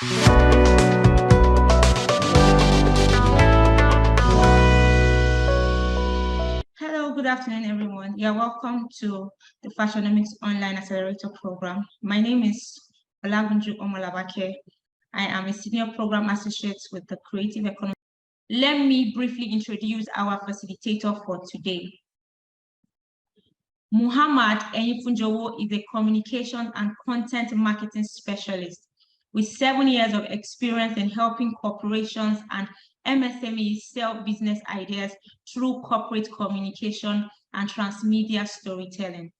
Hello, good afternoon, everyone. You're welcome to the Fashionomics Online Accelerator Program. My name is Olagunju Omolabake. I am a Senior Program Associate with the Creative Economy. Let me briefly introduce our facilitator for today. Muhammad Enyifunjowo is a communication and content marketing specialist with 7 years of experience in helping corporations and MSMEs sell business ideas through corporate communication and transmedia storytelling.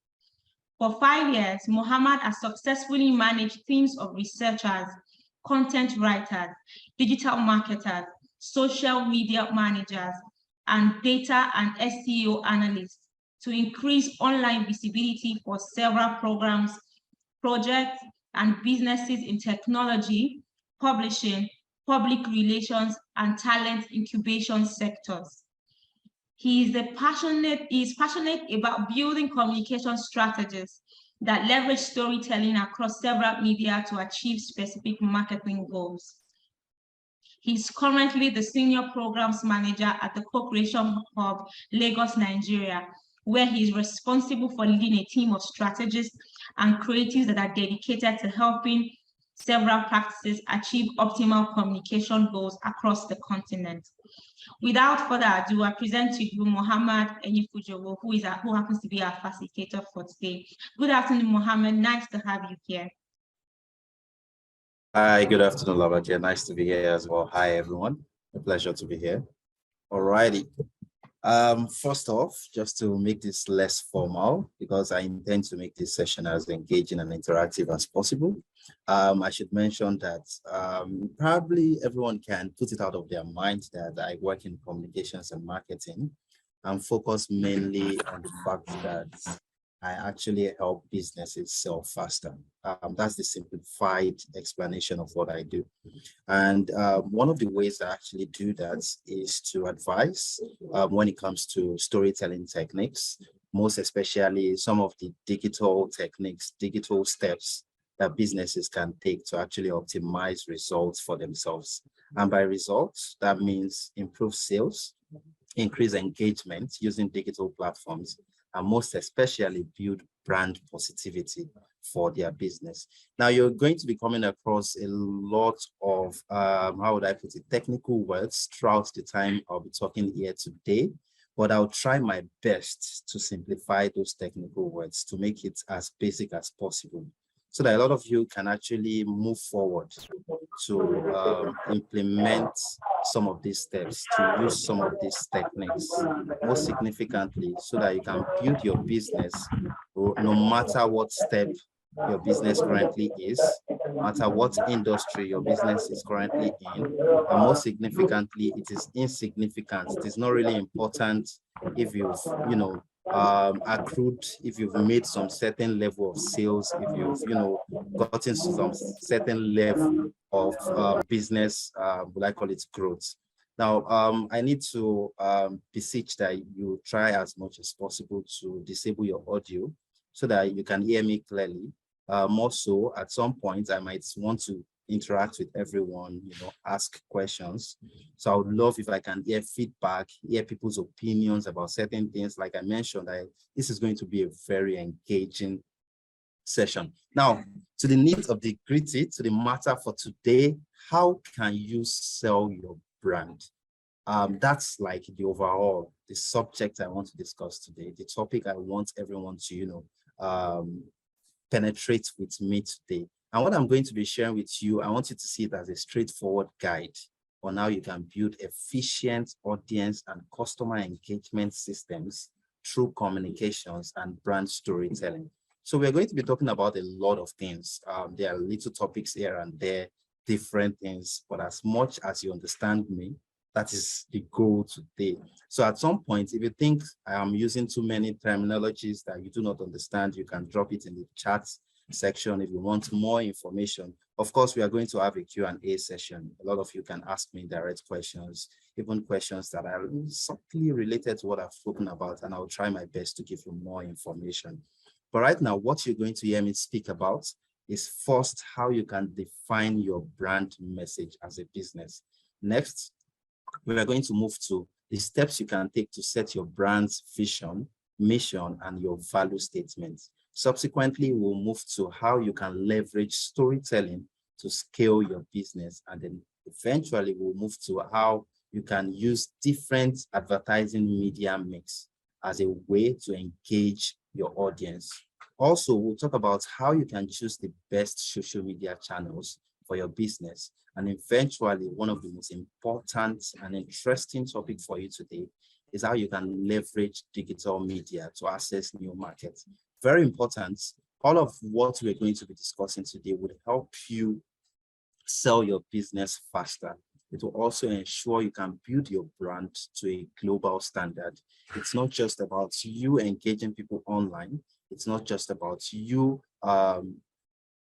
For 5 years, Muhammad has successfully managed teams of researchers, content writers, digital marketers, social media managers, and data and SEO analysts to increase online visibility for several programs, projects, and businesses in technology, publishing, public relations, and talent incubation sectors. He is passionate about building communication strategies that leverage storytelling across several media to achieve specific marketing goals. He's currently the Senior Programs Manager at the Co-Creation Hub, Lagos, Nigeria, where he is responsible for leading a team of strategists and creatives that are dedicated to helping several practices achieve optimal communication goals across the continent. Without further ado, I present to you Muhammad Enyifunjowo, who happens to be our facilitator for today. Good afternoon, Muhammad. Nice to have you here. Hi, good afternoon, Lavakia. Nice to be here as well. Hi, everyone. A pleasure to be here. Alrighty. First off, just to make this less formal, because I intend to make this session as engaging and interactive as possible, I should mention that probably everyone can put it out of their mind that I work in communications and marketing and focus mainly on the fact that I actually help businesses sell faster. That's the simplified explanation of what I do. And one of the ways I actually do that is to advise when it comes to storytelling techniques, most especially some of the digital techniques, digital steps that businesses can take to actually optimize results for themselves. And by results, that means improve sales, increase engagement using digital platforms, and most especially build brand positivity for their business. Now, you're going to be coming across a lot of, how would I put it, technical words throughout the time I'll be talking here today, but I'll try my best to simplify those technical words to make it as basic as possible, so that a lot of you can actually move forward to implement some of these steps, to use some of these techniques, most significantly, so that you can build your business no matter what step your business currently is, no matter what industry your business is currently in, and most significantly, it is insignificant. It is not really important if you've, accrued, if you've made some certain level of sales, if you've, gotten some certain level of business, what I call it, growth. Now, I need to beseech that you try as much as possible to disable your audio so that you can hear me clearly. More so, at some point, I might want to interact with everyone, ask questions. So I would love if I can hear feedback, hear people's opinions about certain things. Like I mentioned, this is going to be a very engaging session. Now, to the nitty of the gritty, to the matter for today, how can you sell your brand? That's like the overall, the subject I want to discuss today, the topic I want everyone to, penetrate with me today. And what I'm going to be sharing with you, I want you to see it as a straightforward guide on how you can build efficient audience and customer engagement systems through communications and brand storytelling. So we're going to be talking about a lot of things. There are little topics here and there, different things, but as much as you understand me, that is the goal today. So at some point, if you think I am using too many terminologies that you do not understand, you can drop it in the chat section if you want more information. Of course, we are going to have a Q&A session. A lot of you can ask me direct questions, even questions that are subtly related to what I've spoken about, and I'll try my best to give you more information. But right now, what you're going to hear me speak about is first how you can define your brand message as a business. Next, we are going to move to the steps you can take to set your brand's vision, mission, and your value statements. Subsequently, we'll move to how you can leverage storytelling to scale your business. And then eventually we'll move to how you can use different advertising media mix as a way to engage your audience. Also, we'll talk about how you can choose the best social media channels for your business. And eventually, one of the most important and interesting topics for you today is how you can leverage digital media to access new markets. Very important. All of what we're going to be discussing today would help you sell your business faster. It will also ensure you can build your brand to a global standard. It's not just about you engaging people online. It's not just about you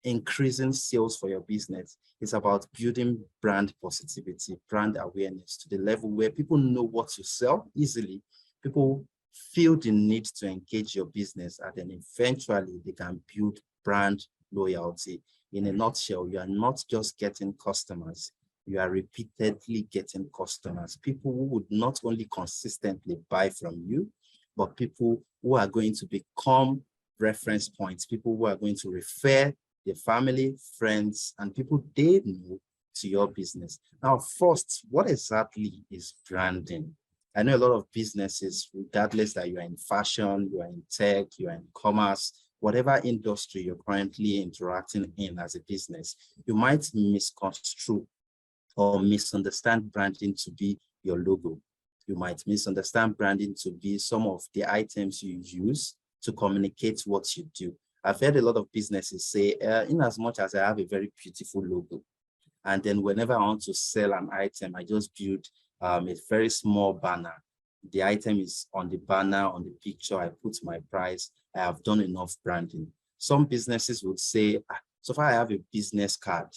increasing sales for your business. It's about building brand positivity, brand awareness to the level where people know what you sell easily. People feel the need to engage your business, and then eventually they can build brand loyalty. In a nutshell, you are not just getting customers, you are repeatedly getting customers, people who would not only consistently buy from you, but people who are going to become reference points, people who are going to refer their family, friends, and people they know to your business. Now, first, what exactly is branding? I know a lot of businesses, regardless that you are in fashion, you are in tech, you are in commerce, whatever industry you're currently interacting in as a business, you might misconstrue or misunderstand branding to be your logo. You might misunderstand branding to be some of the items you use to communicate what you do. I've heard a lot of businesses say, in as much as I have a very beautiful logo, and then whenever I want to sell an item, I just build a very small banner. The item is on the banner, on the picture, I put my price, I have done enough branding. Some businesses would say, so far I have a business card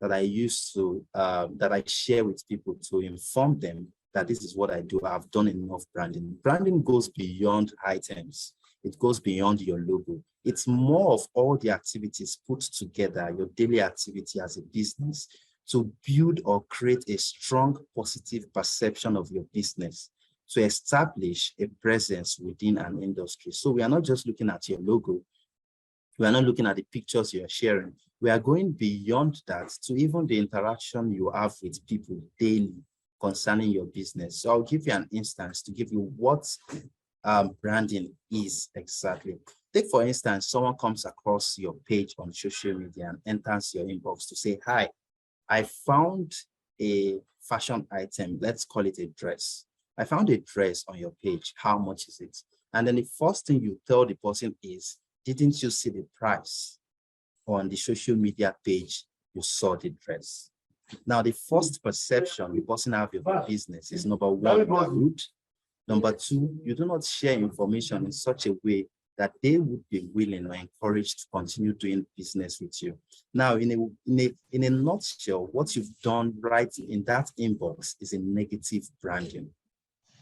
that I use to, that I share with people to inform them that this is what I do, I've done enough branding. Branding goes beyond items. It goes beyond your logo. It's more of all the activities put together, your daily activity as a business, to build or create a strong positive perception of your business, to establish a presence within an industry. So we are not just looking at your logo. We are not looking at the pictures you are sharing. We are going beyond that to even the interaction you have with people daily concerning your business. So I'll give you an instance to give you what branding is exactly. Take, for instance, someone comes across your page on social media and enters your inbox to say, hi, I found a fashion item, let's call it a dress. I found a dress on your page, how much is it? And then the first thing you tell the person is, didn't you see the price? On the social media page, you saw the dress. Now, the first perception the person has of your business is number one, rude. Number two, you do not share information in such a way that they would be willing or encouraged to continue doing business with you. Now, in a nutshell, what you've done right in that inbox is a negative branding.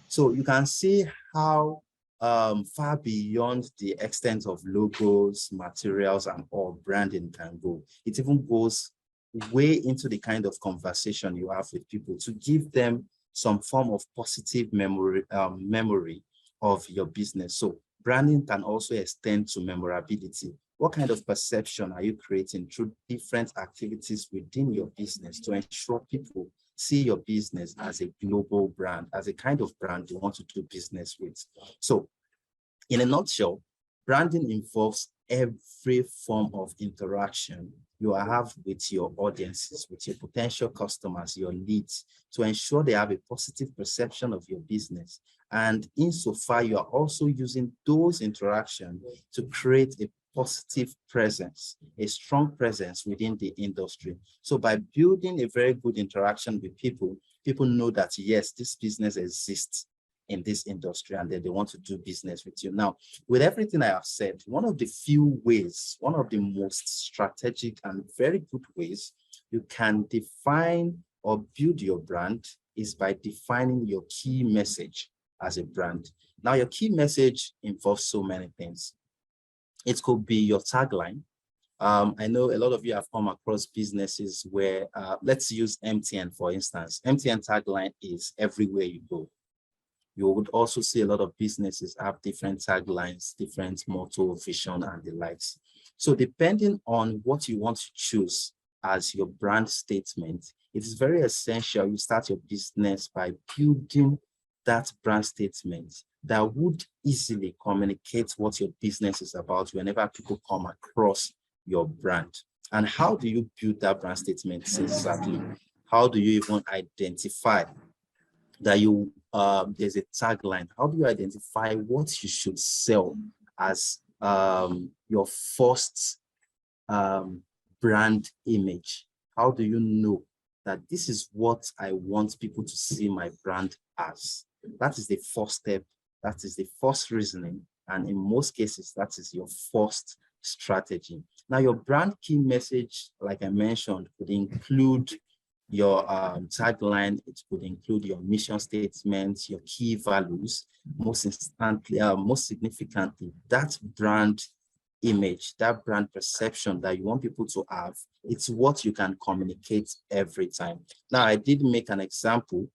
So you can see how far beyond the extent of logos, materials, and all branding can go. It even goes way into the kind of conversation you have with people to give them some form of positive memory of your business. So branding can also extend to memorability. What kind of perception are you creating through different activities within your business to ensure people see your business as a global brand, as a kind of brand you want to do business with? So in a nutshell, branding involves every form of interaction you have with your audiences, with your potential customers, your leads, to ensure they have a positive perception of your business. And insofar, you are also using those interactions to create a positive presence, a strong presence within the industry. So by building a very good interaction with people, people know that, yes, this business exists in this industry and then they want to do business with you. Now, with everything I have said, one of the few ways, one of the most strategic and very good ways you can define or build your brand is by defining your key message as a brand. Now, your key message involves so many things. It could be your tagline. I know a lot of you have come across businesses where, let's use MTN, for instance. MTN tagline is everywhere you go. You would also see a lot of businesses have different taglines, different motto, vision, and the likes. So depending on what you want to choose as your brand statement, it is very essential you start your business by building that brand statement that would easily communicate what your business is about whenever people come across your brand. And how do you build that brand statement exactly? How do you even identify that there's a tagline? How do you identify what you should sell as your first brand image? How do you know that this is what I want people to see my brand as? That is the first step. That is the first reasoning. And in most cases, that is your first strategy. Now, your brand key message, like I mentioned, could include your tagline. It could include your mission statement, your key values. Most significantly, that brand image, that brand perception that you want people to have, it's what you can communicate every time. Now, I did make an example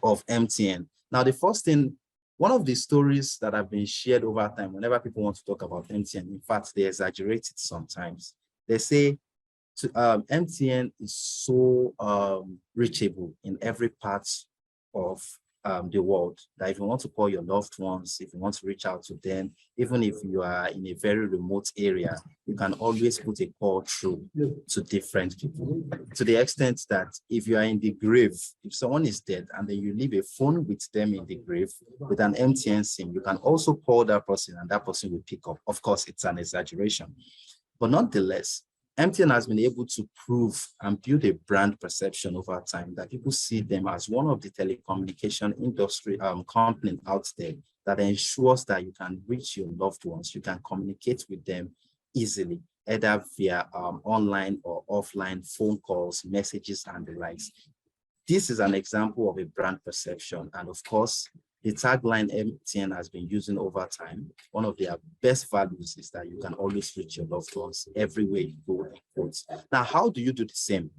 of MTN. Now, the first thing, one of the stories that have been shared over time, whenever people want to talk about MTN, in fact, they exaggerate it sometimes. They say MTN is so reachable in every part of the world that if you want to call your loved ones, if you want to reach out to them, even if you are in a very remote area, you can always put a call through to different people. To the extent that if you are in the grave, if someone is dead and then you leave a phone with them in the grave with an MTN SIM, you can also call that person and that person will pick up. Of course, it's an exaggeration, but nonetheless, MTN has been able to prove and build a brand perception over time that people see them as one of the telecommunication industry company out there that ensures that you can reach your loved ones, you can communicate with them easily, either via online or offline phone calls, messages, and the likes. This is an example of a brand perception. And of course, the tagline MTN has been using over time, one of their best values is that you can always reach your loved ones everywhere you go. Now, how do you do the same?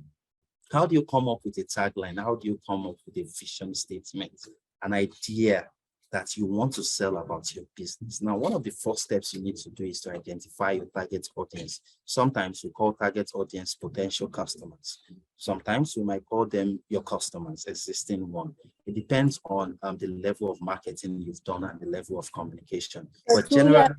How do you come up with a tagline? How do you come up with a vision statement, an idea that you want to sell about your business? Now, one of the first steps you need to do is to identify your target audience. Sometimes we call target audience potential customers. Sometimes we might call them your customers, existing one. It depends on the level of marketing you've done and the level of communication. But generally,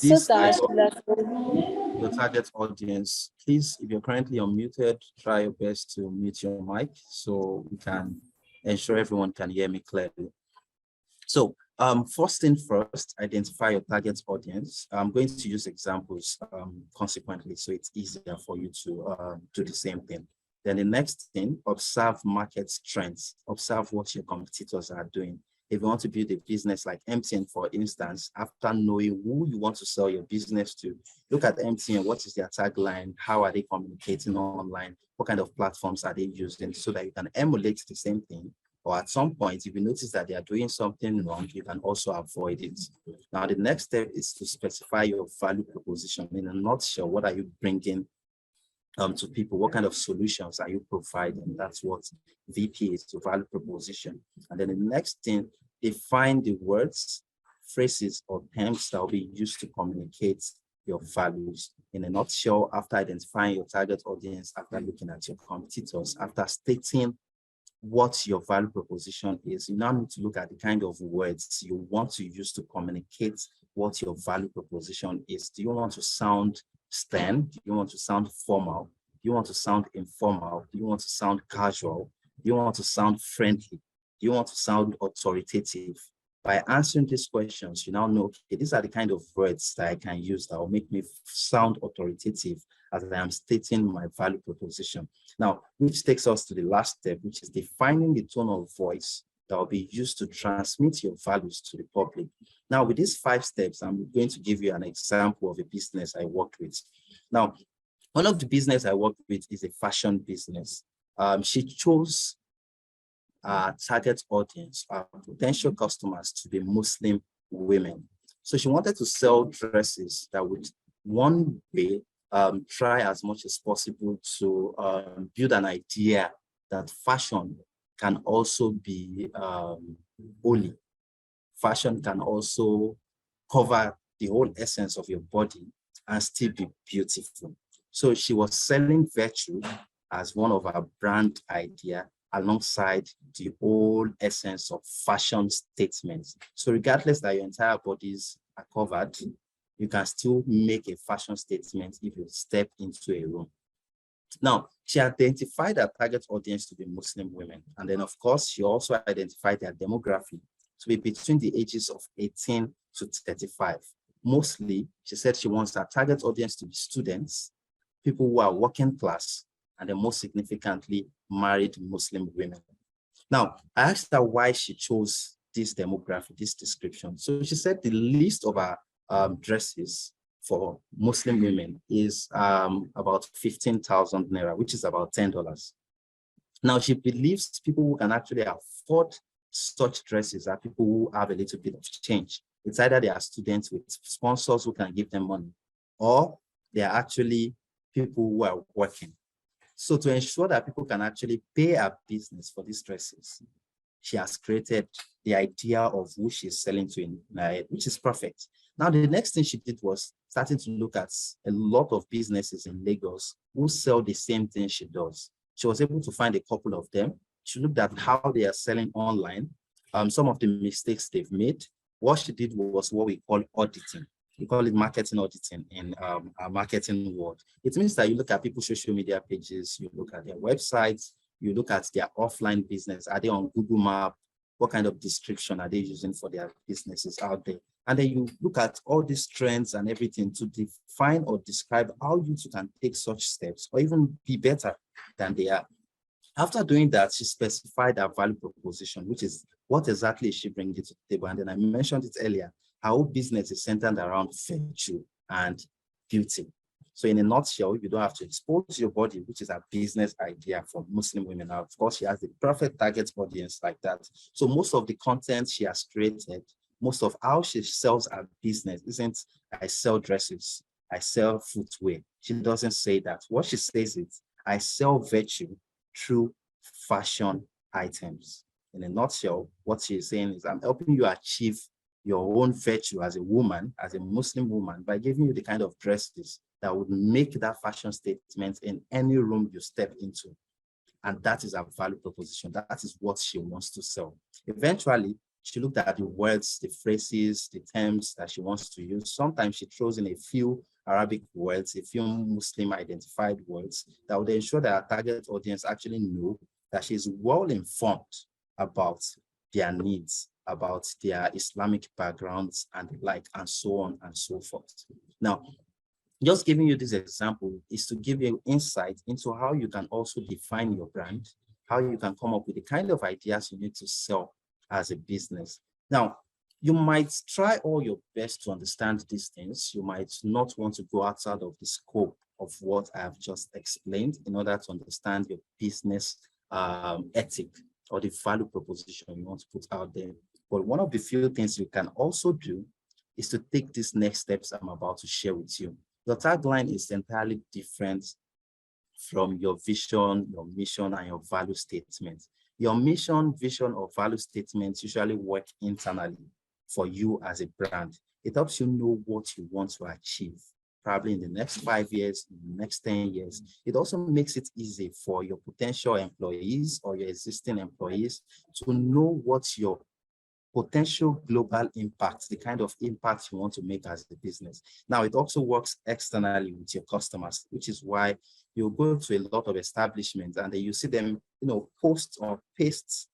this is your target audience. Please, if you're currently unmuted, try your best to mute your mic so we can ensure everyone can hear me clearly. So first thing first, identify your target audience. I'm going to use examples consequently, so it's easier for you to do the same thing. Then the next thing, observe market trends. Observe what your competitors are doing. If you want to build a business like MTN, for instance, after knowing who you want to sell your business to, look at MTN, what is their tagline? How are they communicating online? What kind of platforms are they using so that you can emulate the same thing? Or at some point, if you notice that they are doing something wrong, you can also avoid it. Now, the next step is to specify your value proposition. In a nutshell, what are you bringing to people? What kind of solutions are you providing? That's what VP is, to value proposition. And then the next thing, define the words, phrases, or terms that will be used to communicate your values. In a nutshell, after identifying your target audience, after looking at your competitors, after stating what your value proposition is, you now need to look at the kind of words you want to use to communicate what your value proposition is. Do you want to sound stern? Do you want to sound formal? Do you want to sound informal? Do you want to sound casual? Do you want to sound friendly? Do you want to sound authoritative? By answering these questions, you now know, okay, these are the kind of words that I can use that will make me sound authoritative as I am stating my value proposition. Now, which takes us to the last step, which is defining the tone of voice that will be used to transmit your values to the public. Now, with these 5 steps, I'm going to give you an example of a business I worked with. Now, one of the business I worked with is a fashion business. She chose target audience, potential customers, to be Muslim women. So she wanted to sell dresses that would one way, try as much as possible to build an idea that fashion can also be holy. Fashion can also cover the whole essence of your body and still be beautiful. So she was selling virtue as one of our brand idea alongside the whole essence of fashion statements. So regardless that your entire bodies are covered, you can still make a fashion statement if you step into a room. Now, she identified her target audience to be Muslim women. And then, of course, she also identified their demography to be between the ages of 18 to 35. Mostly, she said she wants her target audience to be students, people who are working class, and then most significantly, married Muslim women. Now, I asked her why she chose this demographic, this description. So she said the list of her dresses for Muslim women is about 15,000 naira, which is about $10. Now, she believes people who can actually afford such dresses are people who have a little bit of change. It's either they are students with sponsors who can give them money, or they are actually people who are working. So to ensure that people can actually pay a business for these dresses, she has created the idea of who she's selling to in her head, which is perfect. Now, the next thing she did was starting to look at a lot of businesses in Lagos who sell the same thing she does. She was able to find a couple of them. She looked at how they are selling online, some of the mistakes they've made. What she did was what we call auditing. We call it marketing auditing in our marketing world. It means that you look at people's social media pages, you look at their websites, you look at their offline business. Are they on Google Maps? What kind of description are they using for their businesses out there? And then you look at all these trends and everything to define or describe how you can take such steps or even be better than they are. After doing that, she specified her value proposition, which is what exactly is she bringing to the table. And then I mentioned it earlier, how business is centered around virtue and beauty. So in a nutshell, you don't have to expose your body, which is a business idea for Muslim women. Now, of course, she has the perfect target audience like that. So most of the content she has created, most of how she sells her business isn't, I sell dresses, I sell footwear. She doesn't say that. What she says is, I sell virtue through fashion items. In a nutshell, what she's saying is, I'm helping you achieve your own virtue as a woman, as a Muslim woman, by giving you the kind of dresses that would make that fashion statement in any room you step into. And that is her value proposition. That is what she wants to sell. Eventually, she looked at the words, the phrases, the terms that she wants to use. Sometimes she throws in a few Arabic words, a few Muslim identified words that would ensure that our target audience actually know that she's well informed about their needs, about their Islamic backgrounds and the like, and so on and so forth. Now, just giving you this example is to give you insight into how you can also define your brand, how you can come up with the kind of ideas you need to sell as a business. Now, you might try all your best to understand these things. You might not want to go outside of the scope of what I have just explained in order to understand your business ethic or the value proposition you want to put out there. But one of the few things you can also do is to take these next steps I'm about to share with you. Your tagline is entirely different from your vision, your mission, and your value statement. Your mission, vision, or value statements usually work internally for you as a brand. It helps you know what you want to achieve, probably in the next 5 years, in the next 10 years. It also makes it easy for your potential employees or your existing employees to know what your potential global impact, the kind of impact you want to make as a business. Now, it also works externally with your customers, which is why you go to a lot of establishments and then you see them, post or paste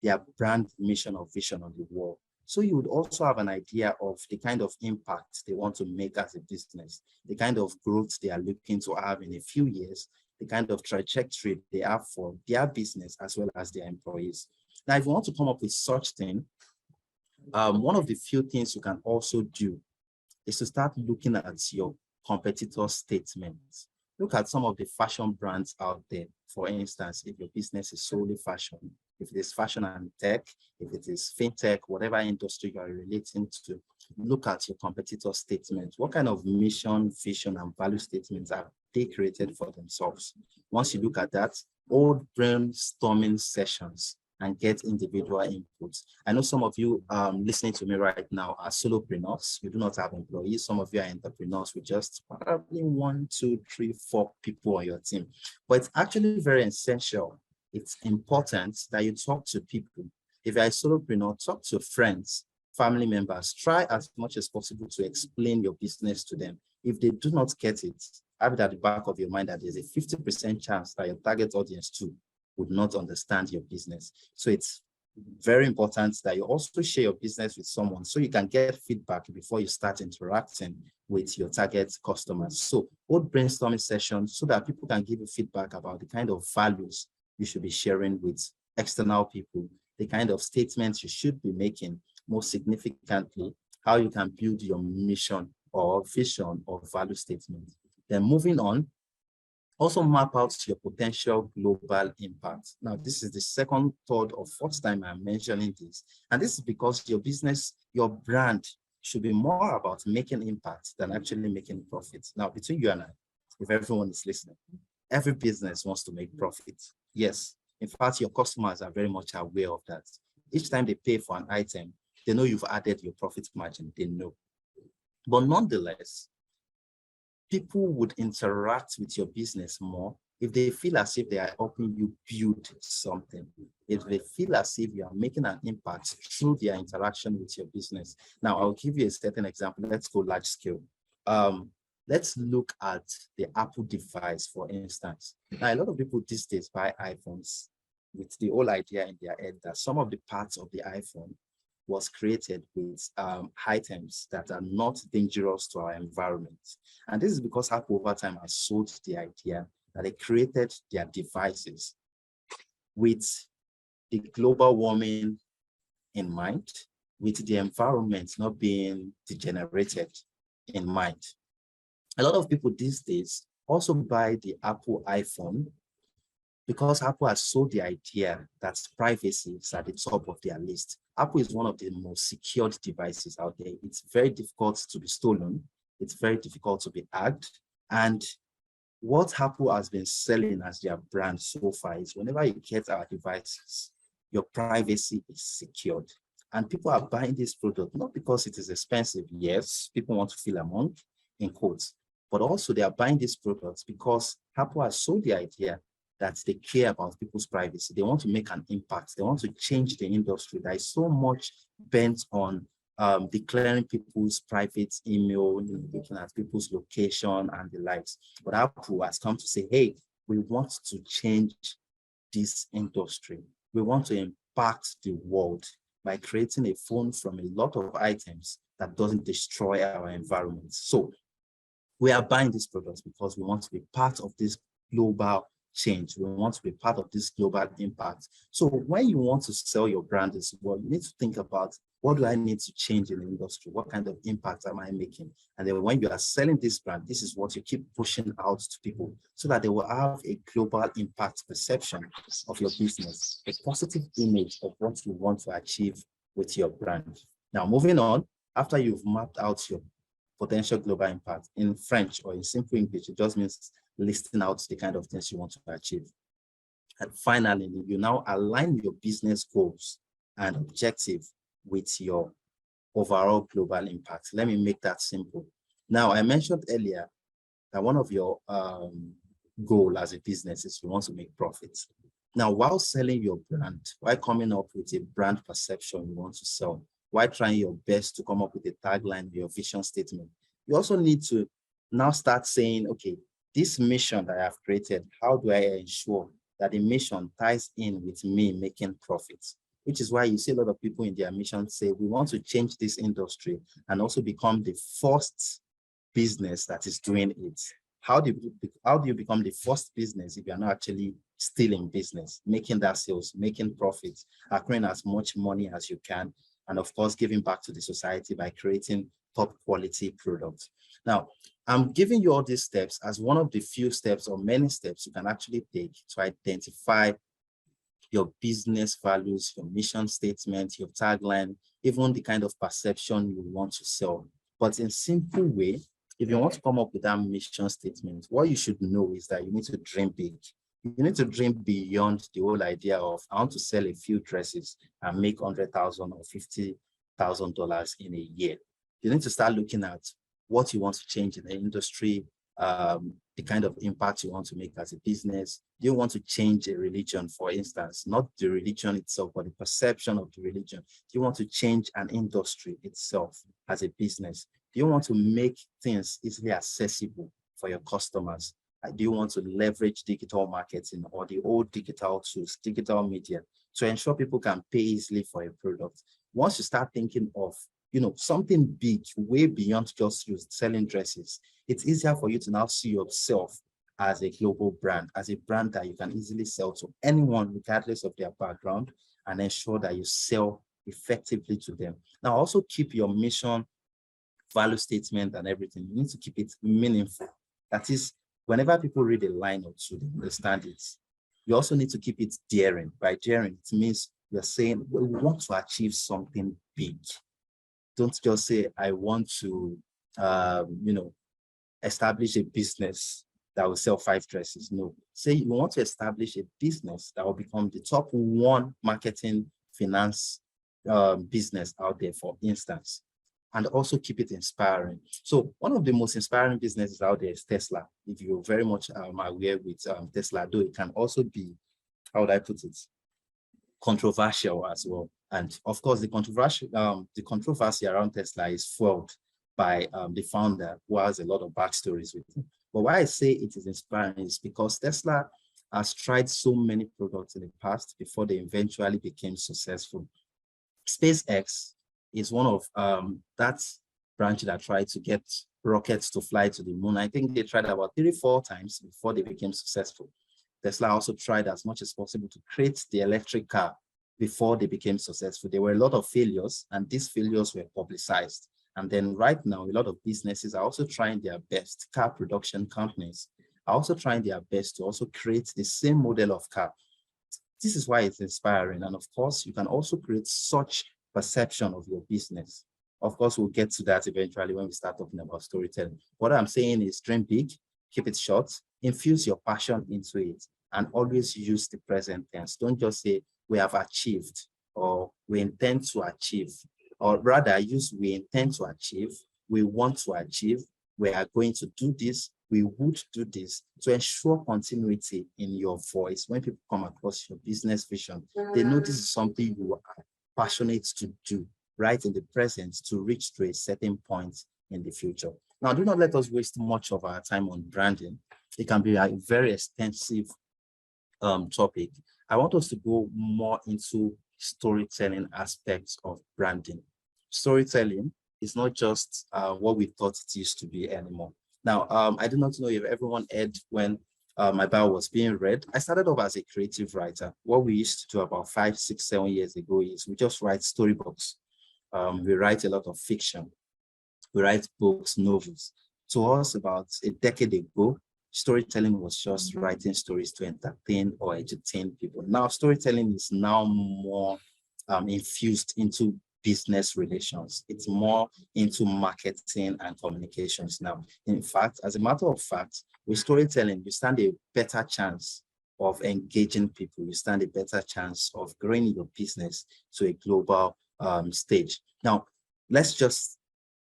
their brand mission or vision on the wall. So you would also have an idea of the kind of impact they want to make as a business, the kind of growth they are looking to have in a few years, the kind of trajectory they have for their business as well as their employees. Now, if you want to come up with such thing, one of the few things you can also do is to start looking at your competitor statements. Look at some of the fashion brands out there. For instance, if your business is solely fashion, if it is fashion and tech, if it is fintech, whatever industry you are relating to, look at your competitor statements. What kind of mission, vision, and value statements have they created for themselves? Once you look at that, hold brainstorming sessions and get individual inputs. I know some of you listening to me right now are solopreneurs. You do not have employees. Some of you are entrepreneurs with just probably 1, 2, 3, 4 people on your team. But it's actually very essential. It's important that you talk to people. If you're a solopreneur, talk to friends, family members. Try as much as possible to explain your business to them. If they do not get it, have it at the back of your mind that there's a 50% chance that your target audience too would not understand your business. So it's very important that you also share your business with someone so you can get feedback before you start interacting with your target customers. So hold brainstorming sessions so that people can give you feedback about the kind of values you should be sharing with external people, the kind of statements you should be making, most significantly, how you can build your mission or vision or value statement. Then moving on, also map out your potential global impact. Now, this is the second, third, or fourth time I'm mentioning this. And this is because your business, your brand should be more about making impact than actually making profits. Now, between you and I, if everyone is listening, every business wants to make profit. Yes. In fact, your customers are very much aware of that. Each time they pay for an item, they know you've added your profit margin. They know. But nonetheless, people would interact with your business more if they feel as if they are helping you build something, if they feel as if you are making an impact through their interaction with your business. Now, I'll give you a certain example. Let's go large scale. Let's look at the Apple device, for instance. Now, a lot of people these days buy iPhones with the whole idea in their head that some of the parts of the iPhone was created with items that are not dangerous to our environment. And this is because Apple over time has sold the idea that they created their devices with the global warming in mind, with the environment not being degenerated in mind. A lot of people these days also buy the Apple iPhone because Apple has sold the idea that privacy is at the top of their list. Apple is one of the most secured devices out there. It's very difficult to be stolen. It's very difficult to be hacked. And what Apple has been selling as their brand so far is whenever you get our devices, your privacy is secured. And people are buying this product not because it is expensive. Yes, people want to feel among, in quotes, but also they are buying these products because Apple has sold the idea that they care about people's privacy. They want to make an impact. They want to change the industry that is so much bent on declaring people's private email, looking at people's location and the likes. But Apple has come to say, hey, we want to change this industry. We want to impact the world by creating a phone from a lot of items that doesn't destroy our environment. So we are buying these products because we want to be part of this global change. We want to be part of this global impact. So when you want to sell your brand as well, you need to think about, what do I need to change in the industry? What kind of impact am I making? And then when you are selling this brand, this is what you keep pushing out to people so that they will have a global impact perception of your business, a positive image of what you want to achieve with your brand. Now, moving on, after you've mapped out your potential global impact in French or in simple English, it just means listing out the kind of things you want to achieve. And finally, you now align your business goals and objective with your overall global impact. Let me make that simple. Now, I mentioned earlier that one of your goals as a business is you want to make profits. Now, while selling your brand, while coming up with a brand perception you want to sell, while trying your best to come up with a tagline, your vision statement, you also need to now start saying, okay, this mission that I have created, how do I ensure that the mission ties in with me making profits? Which is why you see a lot of people in their mission say, we want to change this industry and also become the first business that is doing it. How do you become the first business if you're not actually still in business, making that sales, making profits, accruing as much money as you can, and of course, giving back to the society by creating top quality products. Now, I'm giving you all these steps as one of the few steps or many steps you can actually take to identify your business values, your mission statement, your tagline, even the kind of perception you want to sell. But in simple way, if you want to come up with that mission statement, what you should know is that you need to dream big. You need to dream beyond the whole idea of, I want to sell a few dresses and make $100,000 or $50,000 in a year. You need to start looking at what you want to change in the industry, the kind of impact you want to make as a business. Do you want to change a religion, for instance, not the religion itself, but the perception of the religion? Do you want to change an industry itself as a business? Do you want to make things easily accessible for your customers? Do you want to leverage digital marketing or the old digital tools, digital media, to ensure people can pay easily for a product? Once you start thinking of, something big, way beyond just you selling dresses, it's easier for you to now see yourself as a global brand, as a brand that you can easily sell to anyone, regardless of their background, and ensure that you sell effectively to them. Now, also keep your mission, value statement, and everything. You need to keep it meaningful. That is, whenever people read a line or two, they understand it. You also need to keep it daring. By daring, it means you're saying, we want to achieve something big. Don't just say, I want to, establish a business that will sell 5 dresses. No, say you want to establish a business that will become the top 1 marketing finance business out there, for instance, and also keep it inspiring. So one of the most inspiring businesses out there is Tesla. If you're very much aware with Tesla, though it can also be, how would I put it, controversial as well. And of course, the controversy around Tesla is fueled by the founder, who has a lot of backstories with him. But why I say it is inspiring is because Tesla has tried so many products in the past before they eventually became successful. SpaceX is one of that branch that tried to get rockets to fly to the moon. I think they tried about 3-4 times before they became successful. Tesla also tried as much as possible to create the electric car before they became successful. There were a lot of failures, and these failures were publicized. And then right now, a lot of businesses are also trying their best. Car production companies are also trying their best to also create the same model of car. This is why it's inspiring. And of course, you can also create such perception of your business. Of course, we'll get to that eventually when we start talking about storytelling. What I'm saying is dream big, keep it short, infuse your passion into it, and always use the present tense. Don't just say, we have achieved, or we intend to achieve, or rather use we intend to achieve, we want to achieve, we are going to do this, we would do this, to ensure continuity in your voice. When people come across your business vision, they know this is something you are passionate to do right in the present to reach to a certain point in the future. Now, do not let us waste much of our time on branding. It can be a very extensive topic. I want us to go more into storytelling aspects of branding. Storytelling is not just what we thought it used to be anymore. Now, I do not know if everyone heard when my bio was being read. I started off as a creative writer. What we used to do about 5, 6, 7 years ago is we just write storybooks. We write a lot of fiction. We write books, novels. To us, about a decade ago, storytelling was just writing stories to entertain or entertain people. Now, storytelling is now more infused into business relations. It's more into marketing and communications now. In fact, as a matter of fact, with storytelling, you stand a better chance of engaging people. You stand a better chance of growing your business to a global stage. Now, let's just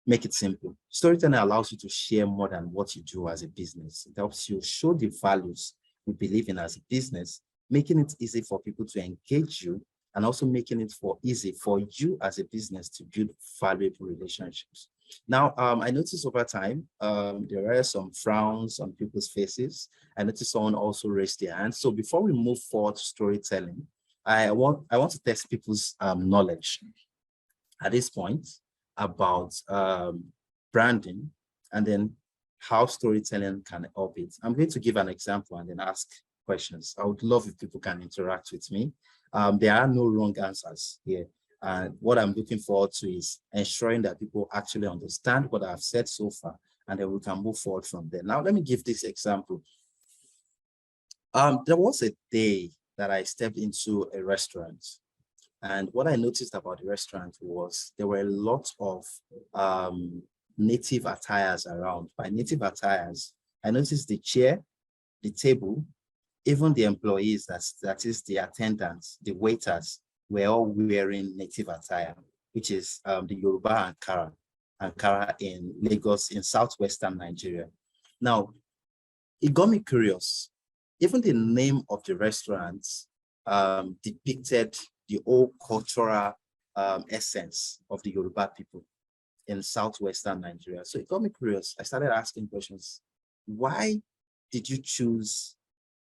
make it simple. Storytelling allows you to share more than what you do as a business. It helps you show the values you believe in as a business, making it easy for people to engage you, and also making it easy for you as a business to build valuable relationships. Now, I noticed over time, there are some frowns on people's faces. I noticed someone also raised their hand. So before we move forward to storytelling, I want to test people's knowledge at this point about branding, and then how storytelling can help it. I'm going to give an example and then ask questions. I would love if people can interact with me. There are no wrong answers here. And what I'm looking forward to is ensuring that people actually understand what I've said so far, and then we can move forward from there. Now, let me give this example. There was a day that I stepped into a restaurant. And what I noticed about the restaurant was there were a lot of native attires around. By native attires, I noticed the chair, the table, even the employees, that is the attendants, the waiters, were all wearing native attire, which is the Yoruba Ankara in Lagos in southwestern Nigeria. Now, it got me curious. Even the name of the restaurant depicted the whole cultural essence of the Yoruba people in southwestern Nigeria. So it got me curious. I started asking questions. Why did you choose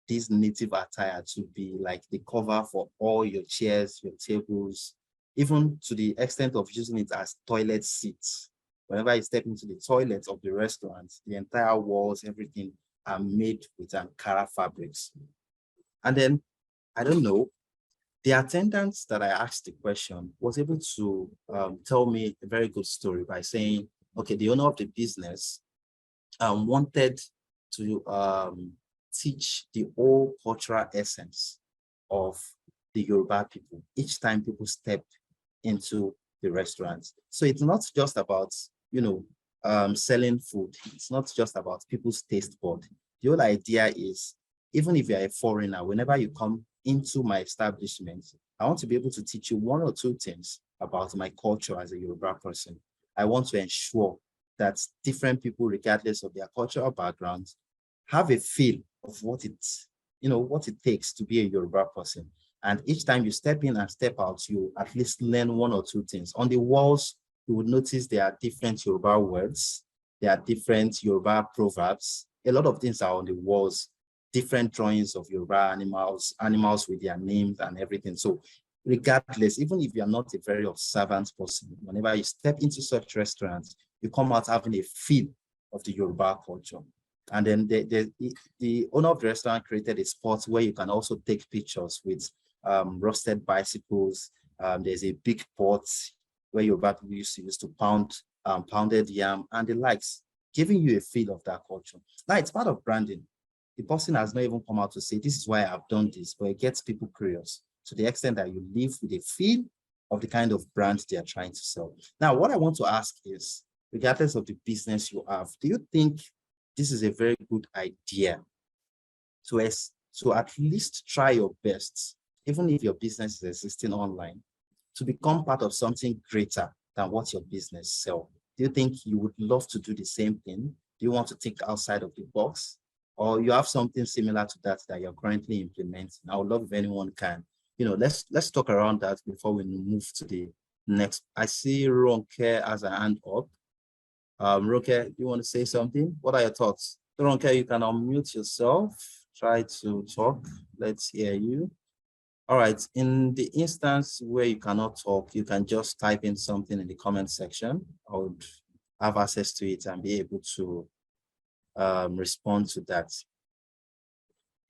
this native attire to be like the cover for all your chairs, your tables, even to the extent of using it as toilet seats? Whenever you step into the toilet of the restaurant, the entire walls, everything are made with Ankara fabrics. And then, I don't know, the attendant that I asked the question was able to tell me a very good story by saying, okay, the owner of the business wanted to teach the whole cultural essence of the Yoruba people each time people step into the restaurant. So it's not just about, selling food. It's not just about people's taste bud. The whole idea is, even if you're a foreigner, whenever you come into my establishment, I want to be able to teach you one or two things about my culture as a Yoruba person. I want to ensure that different people, regardless of their cultural backgrounds, have a feel of what it takes to be a Yoruba person. And each time you step in and step out, you at least learn one or two things. On the walls, you would notice there are different Yoruba words, there are different Yoruba proverbs. A lot of things are on the walls, different drawings of Yoruba animals with their names and everything. So regardless, even if you are not a very observant person, whenever you step into such restaurants, you come out having a feel of the Yoruba culture. And then the owner of the restaurant created a spot where you can also take pictures with roasted bicycles. There's a big pot where Yoruba people used to use to pound pounded yam and the likes, giving you a feel of that culture. Now, it's part of branding. The person has not even come out to say, this is why I've done this, but it gets people curious to the extent that you live with a feel of the kind of brand they are trying to sell. Now, what I want to ask is, regardless of the business you have, do you think this is a very good idea to at least try your best, even if your business is existing online, to become part of something greater than what your business sells? Do you think you would love to do the same thing? Do you want to think outside of the box? Or you have something similar to that you're currently implementing? I would love if anyone can. Let's talk around that before we move to the next. I see Ronke as a hand up. Ronke, you want to say something? What are your thoughts? Ronke, you can unmute yourself. Try to talk. Let's hear you. All right. In the instance where you cannot talk, you can just type in something in the comment section. I would have access to it and be able to respond to that.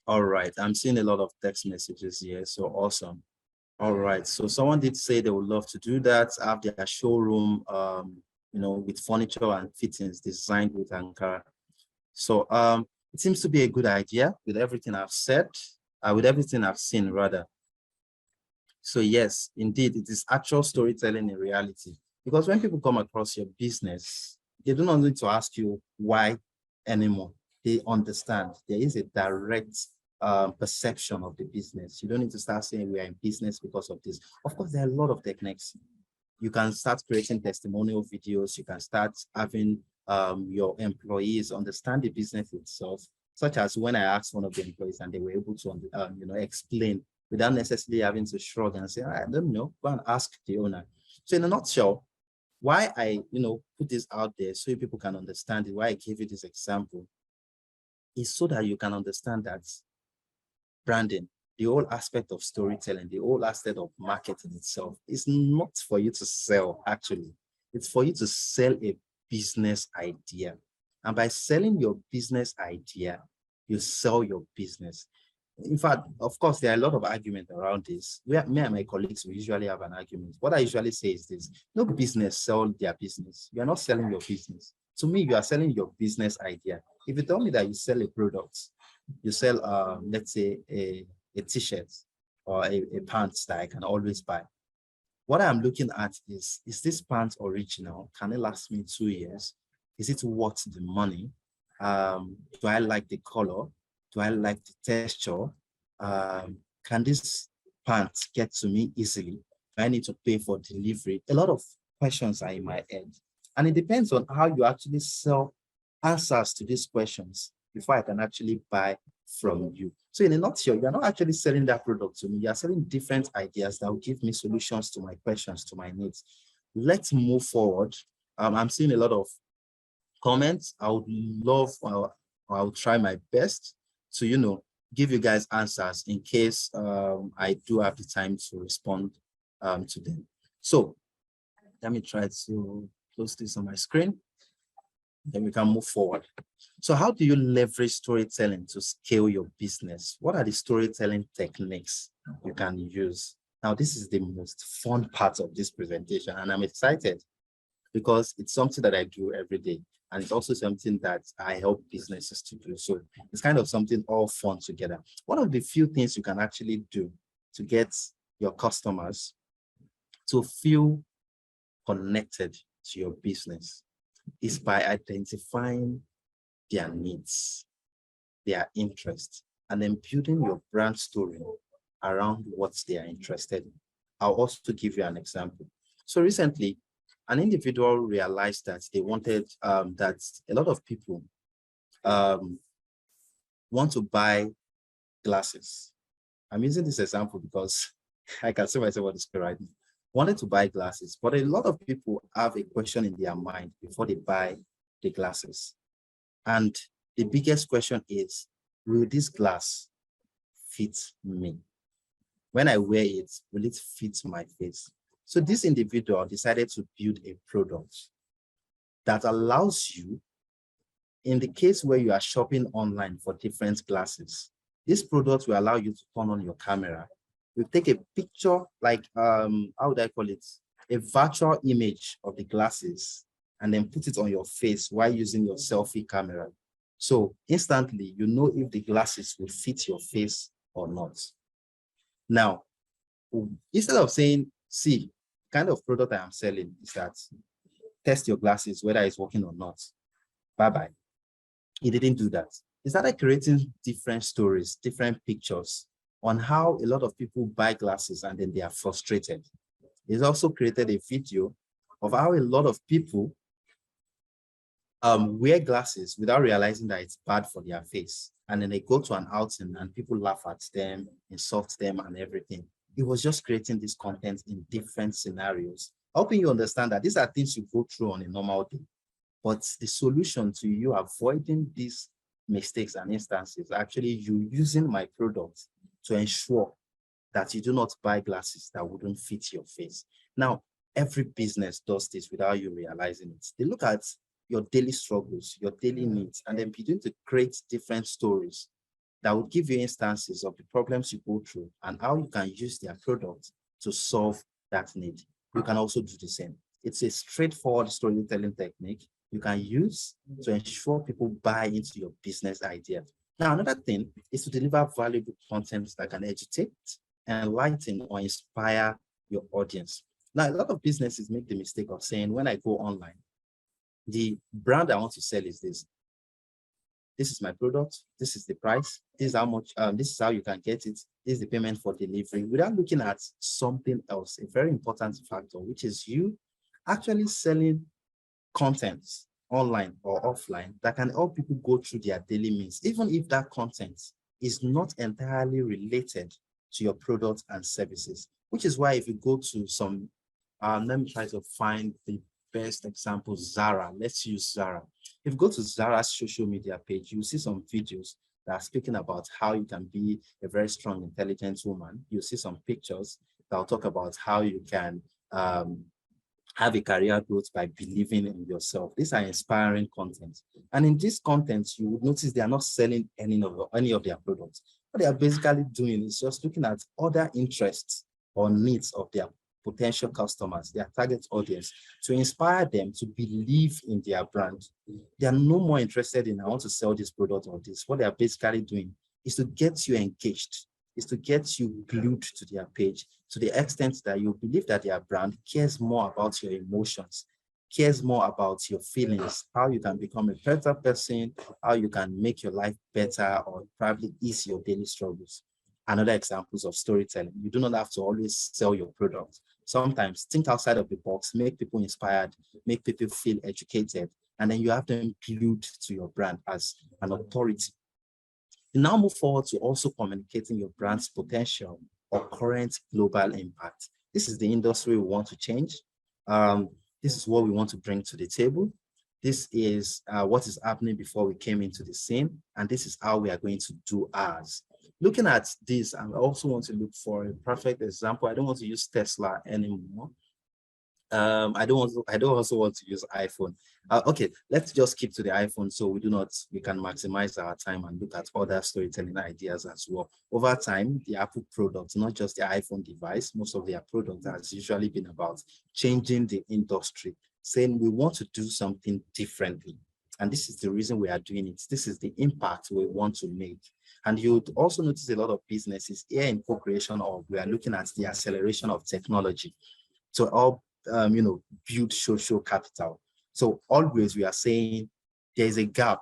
All right. I'm seeing a lot of text messages here. So awesome. All right. So someone did say they would love to do that, have their showroom, with furniture and fittings designed with Ankara. So it seems to be a good idea with everything I've said, with everything I've seen rather. So yes, indeed, it is actual storytelling in reality. Because when people come across your business, they do not need to ask you why anymore. They understand. There is a direct perception of the business. You don't need to start saying we are in business because of this. Of course, there are a lot of techniques. You can start creating testimonial videos. You can start having your employees understand the business itself, such as when I asked one of the employees and they were able to explain without necessarily having to shrug and say, I don't know, go and ask the owner. So in a nutshell, why I put this out there so people can understand it, why I gave you this example, is so that you can understand that branding, the whole aspect of storytelling, the whole aspect of marketing itself is not for you to sell, actually. It's for you to sell a business idea. And by selling your business idea, you sell your business. In fact, of course, there are a lot of arguments around this. Me and my colleagues, we usually have an argument. What I usually say is this: no business sell their business. You are not selling your business. To me, you are selling your business idea. If you tell me that you sell a product, you sell, let's say, a a t-shirt or a pants that I can always buy. What I'm looking at is this pants original? Can it last me 2 years? Is it worth the money? Do I like the color? Do I like the texture? Can this pants get to me easily? Do I need to pay for delivery? A lot of questions are in my head. And it depends on how you actually sell answers to these questions before I can actually buy from you. So in a nutshell, you're not actually selling that product to me. You're selling different ideas that will give me solutions to my questions, to my needs. Let's move forward. I'm seeing a lot of comments. I would love, I'll try my best to, give you guys answers in case I do have the time to respond to them. So let me try to close this on my screen. Then we can move forward. So how do you leverage storytelling to scale your business? What are the storytelling techniques you can use? Now, this is the most fun part of this presentation, and I'm excited because it's something that I do every day. And it's also something that I help businesses to do. So it's kind of something all fun together. One of the few things you can actually do to get your customers to feel connected to your business is by identifying their needs, their interests, and then building your brand story around what they are interested in. I'll also give you an example. So recently, an individual realized that they wanted, that a lot of people want to buy glasses. I'm using this example because I can see myself on the screen right now. Wanted to buy glasses, but a lot of people have a question in their mind before they buy the glasses. And the biggest question is, will this glass fit me? When I wear it, will it fit my face? So this individual decided to build a product that allows you, in the case where you are shopping online for different glasses, this product will allow you to turn on your camera. You take a picture, like, how would I call it? A virtual image of the glasses, and then put it on your face while using your selfie camera. So instantly, you know if the glasses will fit your face or not. Now, instead of saying, see, kind of product I am selling is that test your glasses, whether it's working or not. Bye-bye. He didn't do that. He started creating different stories, different pictures on how a lot of people buy glasses and then they are frustrated. He's also created a video of how a lot of people wear glasses without realizing that it's bad for their face. And then they go to an outing and people laugh at them, insult them and everything. It was just creating this content in different scenarios, helping you understand that these are things you go through on a normal day. But the solution to you avoiding these mistakes and instances, actually you using my product to ensure that you do not buy glasses that wouldn't fit your face. Now, every business does this without you realizing it. They look at your daily struggles, your daily needs, and then begin to create different stories that will give you instances of the problems you go through and how you can use their product to solve that need. You can also do the same. It's a straightforward storytelling technique you can use to ensure people buy into your business idea. Now, another thing is to deliver valuable content that can educate, enlighten, or inspire your audience. Now, a lot of businesses make the mistake of saying, when I go online, the brand I want to sell is this. This is my product. This is the price. This is how much, this is how you can get it. This is the payment for delivery, without looking at something else, a very important factor, which is you actually selling content online or offline that can help people go through their daily needs, even if that content is not entirely related to your products and services. Which is why if you go to some, let me try to find the best example, Zara. Let's use Zara. If you go to Zara's social media page, you see some videos that are speaking about how you can be a very strong, intelligent woman. You see some pictures that will talk about how you can have a career growth by believing in yourself. These are inspiring content. And in this content, you would notice they are not selling any of their products. What they are basically doing is just looking at other interests or needs of their potential customers, their target audience, to inspire them to believe in their brand. They are no more interested in, I want to sell this product or this. What they are basically doing is to get you engaged is to get you glued to their page to the extent that you believe that their brand cares more about your emotions, cares more about your feelings, how you can become a better person, how you can make your life better, or probably ease your daily struggles. Another examples of storytelling. You do not have to always sell your product. Sometimes think outside of the box, make people inspired, make people feel educated, and then you have them glued to your brand as an authority. You now move forward to also communicating your brand's potential or current global impact. This is the industry we want to change. This is what we want to bring to the table. This is what is happening before we came into the scene, and this is how we are going to do ours. Looking at this, I also want to look for a perfect example. I don't want to use Tesla anymore. I don't also want to use iPhone. Okay, let's just keep to the iPhone so we can maximize our time and look at other storytelling ideas as well. Over time, the Apple product, not just the iPhone device, most of their product has usually been about changing the industry, saying we want to do something differently. And this is the reason we are doing it. This is the impact we want to make. And you'd also notice a lot of businesses here in co-creation, or we are looking at the acceleration of technology. So all build social capital. So always we are saying there's a gap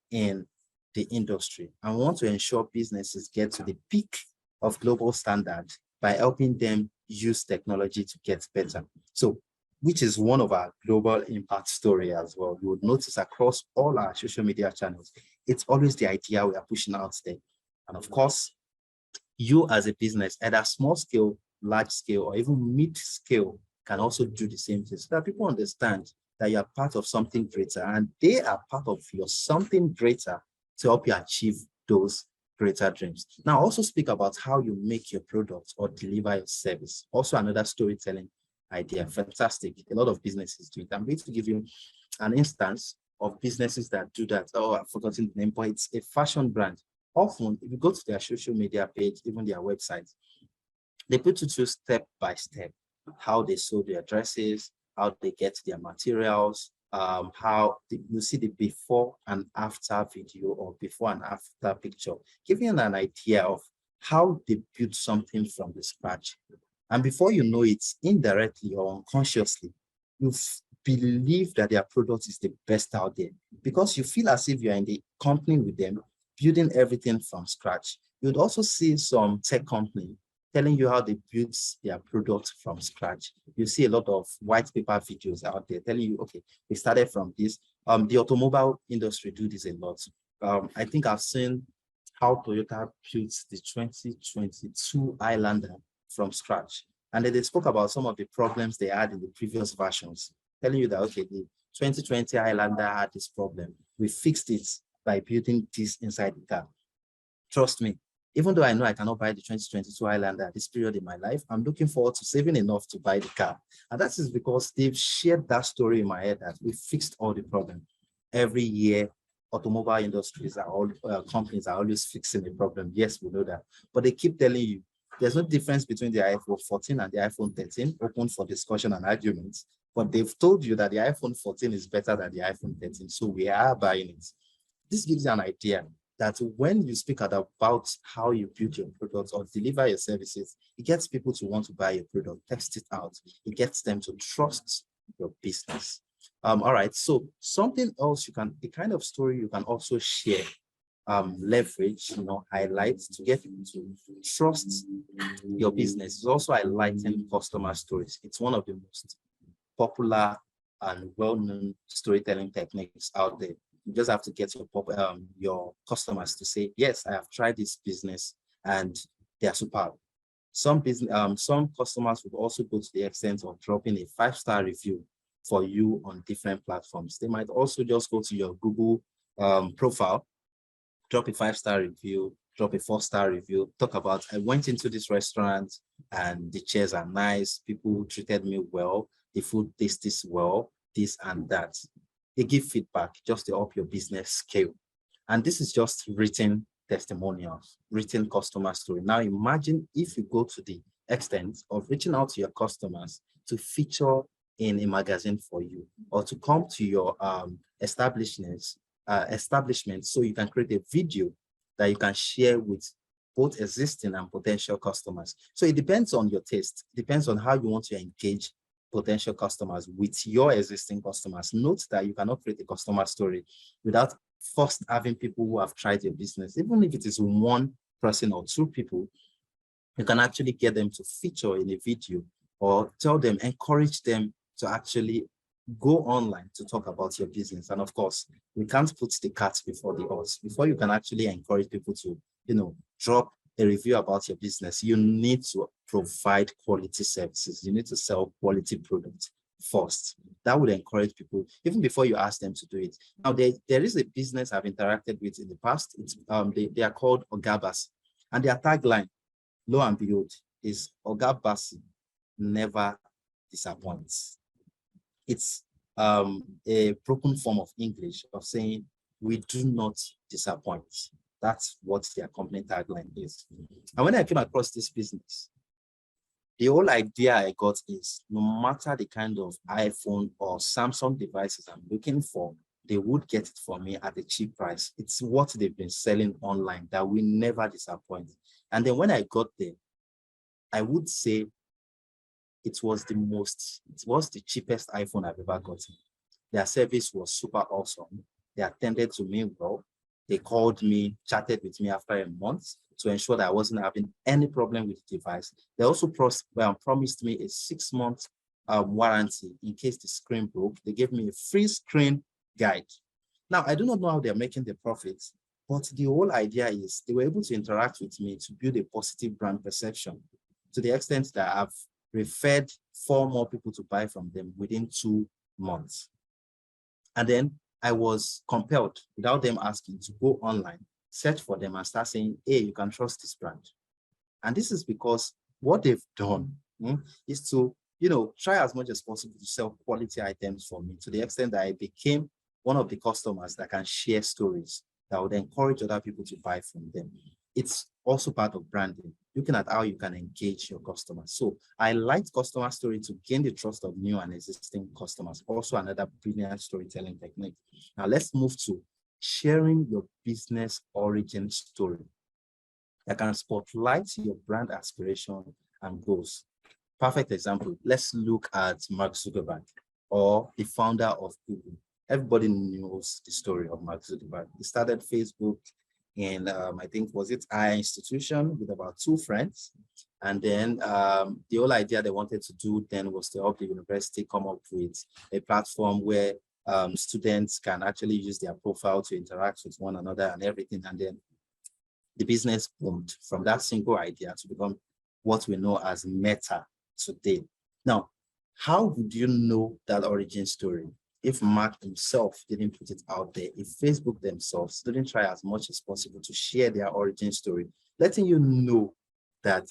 in the industry, and we want to ensure businesses get to the peak of global standard by helping them use technology to get better. So, which is one of our global impact story as well. You would notice across all our social media channels, it's always the idea we are pushing out there. And of course, you as a business, either small scale, large scale, or even mid scale, can also do the same thing so that people understand that you are part of something greater and they are part of your something greater to help you achieve those greater dreams. Now, also speak about how you make your product or deliver your service. Also another storytelling idea. Fantastic. A lot of businesses do it. I'm going to give you an instance of businesses that do that. Oh, I've forgotten the name, but it's a fashion brand. Often, if you go to their social media page, even their website, they put you through step by step how they sew their dresses, how they get their materials, you see the before and after video or before and after picture, giving you an idea of how they built something from the scratch. And before you know it, indirectly or unconsciously, you believe that their product is the best out there because you feel as if you're in the company with them, building everything from scratch. You'd also see some tech company telling you how they built their product from scratch. You see a lot of white paper videos out there telling you, okay, we started from this. The automobile industry do this a lot. I think I've seen how Toyota built the 2022 Highlander from scratch. And then they spoke about some of the problems they had in the previous versions, telling you that, okay, the 2020 Highlander had this problem. We fixed it by building this inside the car. Trust me, even though I know I cannot buy the 2022 Highlander at this period in my life, I'm looking forward to saving enough to buy the car. And that is because they've shared that story in my head that we fixed all the problems. Every year, automobile industries are all companies are always fixing the problem. Yes, we know that. But they keep telling you there's no difference between the iPhone 14 and the iPhone 13, open for discussion and arguments. But they've told you that the iPhone 14 is better than the iPhone 13. So we are buying it. This gives you an idea that when you speak about how you build your products or deliver your services, it gets people to want to buy your product, test it out. It gets them to trust your business. All right, so something else the kind of story you can also share, leverage, highlight to get people to trust your business is also highlighting customer stories. It's one of the most popular and well-known storytelling techniques out there. You just have to get your customers to say, yes, I have tried this business and they are superb. Some customers would also go to the extent of dropping a 5-star review for you on different platforms. They might also just go to your Google profile, drop a 5-star review, drop a 4-star review, talk about, I went into this restaurant and the chairs are nice, people treated me well, the food tastes well, this and that. They give feedback just to help your business scale. And this is just written testimonials, written customer story. Now imagine if you go to the extent of reaching out to your customers to feature in a magazine for you, or to come to your establishment so you can create a video that you can share with both existing and potential customers. So it depends on your taste, depends on how you want to engage potential customers with your existing customers. Note that you cannot create a customer story without first having people who have tried your business. Even if it is one person or two people, you can actually get them to feature in a video or tell them, encourage them to actually go online to talk about your business. And of course, we can't put the cart before the horse. Before you can actually encourage people to, drop a review about your business, you need to provide quality services. You need to sell quality products first. That would encourage people even before you ask them to do it. Now, there is a business I've interacted with in the past. It's they are called Ogabas, and their tagline, lo and behold, is Ogabasi never disappoints. It's a broken form of English of saying we do not disappoint. That's what their company tagline is. And when I came across this business, the whole idea I got is no matter the kind of iPhone or Samsung devices I'm looking for, they would get it for me at a cheap price. It's what they've been selling online that will never disappoint. And then when I got there, I would say it was the cheapest iPhone I've ever gotten. Their service was super awesome. They attended to me well. They called me, chatted with me after a month to ensure that I wasn't having any problem with the device. They also promised me a 6-month warranty in case the screen broke. They gave me a free screen guide. Now, I do not know how they're making the profits, but the whole idea is they were able to interact with me to build a positive brand perception to the extent that I've referred 4 more people to buy from them within 2 months. And then I was compelled, without them asking, to go online, search for them and start saying, hey, you can trust this brand. And this is because what they've done is to, try as much as possible to sell quality items for me to the extent that I became one of the customers that can share stories that would encourage other people to buy from them. It's also part of branding, looking at how you can engage your customers. So I liked customer story to gain the trust of new and existing customers. Also another brilliant storytelling technique. Now let's move to sharing your business origin story that can spotlight your brand aspiration and goals. Perfect example. Let's look at Mark Zuckerberg, or the founder of Google. Everybody knows the story of Mark Zuckerberg. He started Facebook in, I think, was it I institution with about 2 friends. And then the whole idea they wanted to do then was to help the university come up with a platform where students can actually use their profile to interact with one another and everything. And then the business boomed from that single idea to become what we know as Meta today. Now, how would you know that origin story if Mark himself didn't put it out there, if Facebook themselves didn't try as much as possible to share their origin story, letting you know that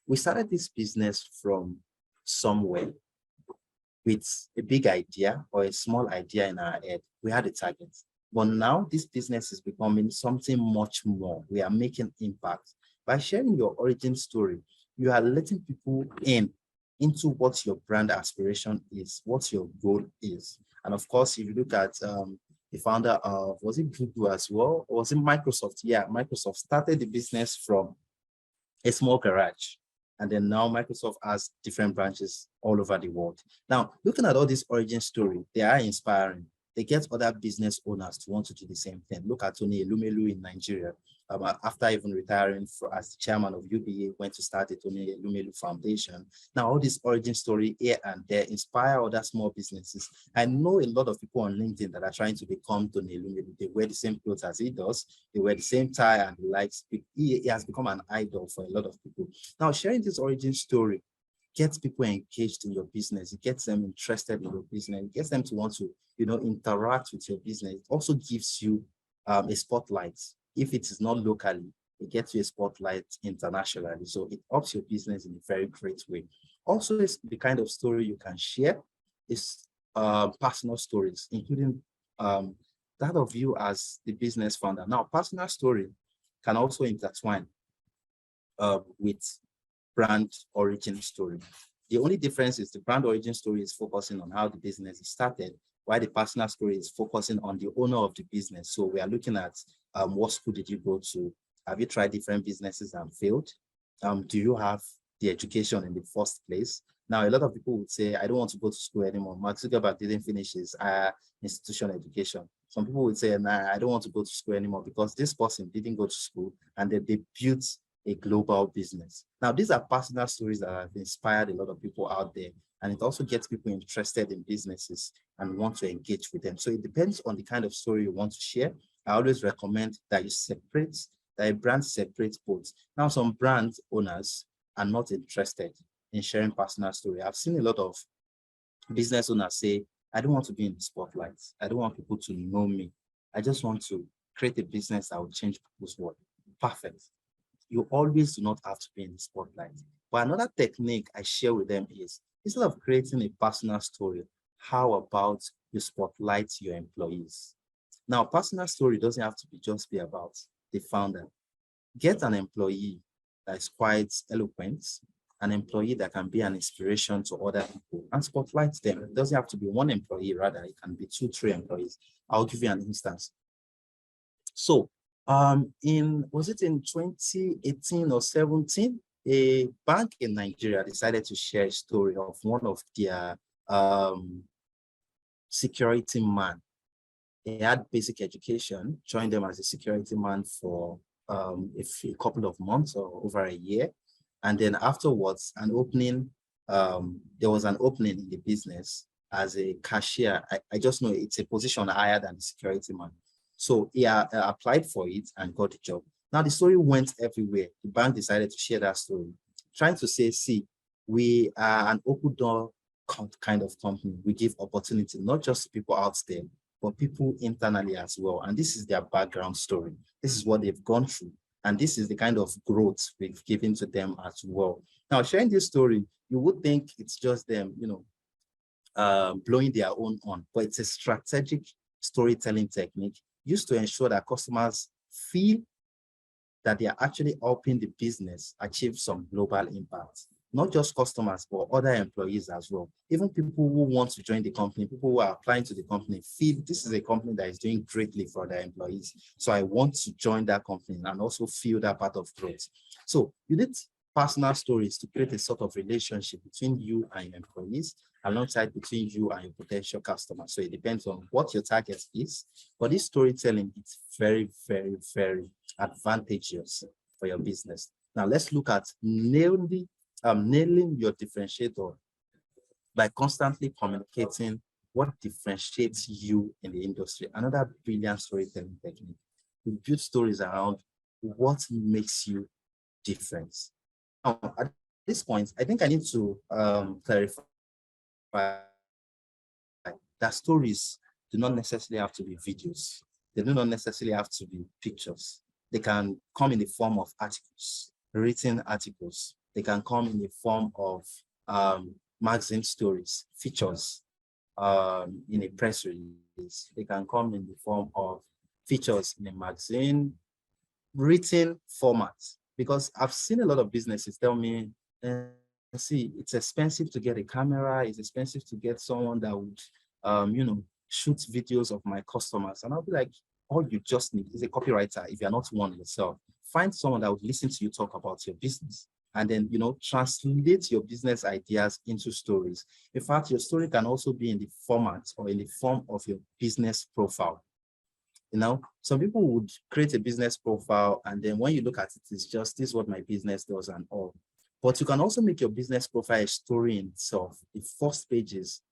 we started this business from somewhere with a big idea or a small idea in our head. We had a target. But now this business is becoming something much more. We are making impact. By sharing your origin story, you are letting people into what your brand aspiration is, what your goal is. And of course, if you look at the founder of, was it Google as well? Or was it Microsoft? Yeah, Microsoft started the business from a small garage. And then now Microsoft has different branches all over the world. Now, looking at all this origin story, they are inspiring. They get other business owners to want to do the same thing. Look at Tony Elumelu in Nigeria. After even retiring as the chairman of UBA, went to start the Tony Elumelu Foundation. Now, all this origin story here and there inspire other small businesses. I know a lot of people on LinkedIn that are trying to become Tony Elumelu. They wear the same clothes as he does. They wear the same tie and he likes. He has become an idol for a lot of people. Now, sharing this origin story gets people engaged in your business. It gets them interested in your business. It gets them to want to, interact with your business. It also gives you a spotlight. If it is not locally, it gets you a spotlight internationally. So it helps your business in a very great way. Also, it's the kind of story you can share is personal stories, including that of you as the business founder. Now, personal story can also intertwine with brand origin story. The only difference is the brand origin story is focusing on how the business is started, while the personal story is focusing on the owner of the business. So we are looking at what school did you go to, Have you tried different businesses and failed? Do you have the education in the first place? Now, a lot of people would say, I don't want to go to school anymore. Mark Zuckerberg didn't finish his institutional education. Some people would say, nah, I don't want to go to school anymore because this person didn't go to school and they built a global business. Now, these are personal stories that have inspired a lot of people out there, and it also gets people interested in businesses and want to engage with them. So it depends on the kind of story you want to share. I always recommend that you separate, that a brand separates both. Now, some brand owners are not interested in sharing personal story. I've seen a lot of business owners say, I don't want to be in the spotlight. I don't want people to know me. I just want to create a business that will change people's world. Perfect. You always do not have to be in the spotlight. But another technique I share with them is, instead of creating a personal story, how about you spotlight your employees? Now, personal story doesn't have to just be about the founder. Get an employee that is quite eloquent, an employee that can be an inspiration to other people, and spotlight them. It doesn't have to be one employee, rather it can be 2, 3 employees. I'll give you an instance. So was it in 2018 or 17, a bank in Nigeria decided to share a story of one of their security man. He had basic education, joined them as a security man for a couple of months or over a year. And then afterwards, there was an opening in the business as a cashier. I just know it's a position higher than the security man. So he applied for it and got the job. Now the story went everywhere. The bank decided to share that story, trying to say, see, we are an open door kind of company. We give opportunity, not just to people out there, but people internally as well. And this is their background story. This is what they've gone through. And this is the kind of growth we've given to them as well. Now, sharing this story, you would think it's just them, blowing their own on, but it's a strategic storytelling technique used to ensure that customers feel that they are actually helping the business achieve some global impact. Not just customers, but other employees as well. Even people who want to join the company, people who are applying to the company, feel this is a company that is doing greatly for their employees. So I want to join that company and also feel that part of growth. So you need personal stories to create a sort of relationship between you and your employees, alongside between you and your potential customers. So it depends on what your target is. But this storytelling is very, very, very advantageous for your business. Now let's look at nailing your differentiator by constantly communicating what differentiates you in the industry. Another brilliant storytelling technique. We build stories around what makes you different. Now, at this point, I think I need to clarify that stories do not necessarily have to be videos. They do not necessarily have to be pictures. They can come in the form of articles, written articles. They can come in the form of magazine stories, features in a press release. They can come in the form of features in a magazine, written format. Because I've seen a lot of businesses tell me, see, it's expensive to get a camera, it's expensive to get someone that would, shoot videos of my customers. And I'll be like, all you just need is a copywriter if you're not one yourself. Find someone that would listen to you talk about your business. And then, translate your business ideas into stories. In fact, your story can also be in the format or in the form of your business profile. Some people would create a business profile, and then when you look at it, it's just, this is what my business does and all. But you can also make your business profile a story in itself. The first page is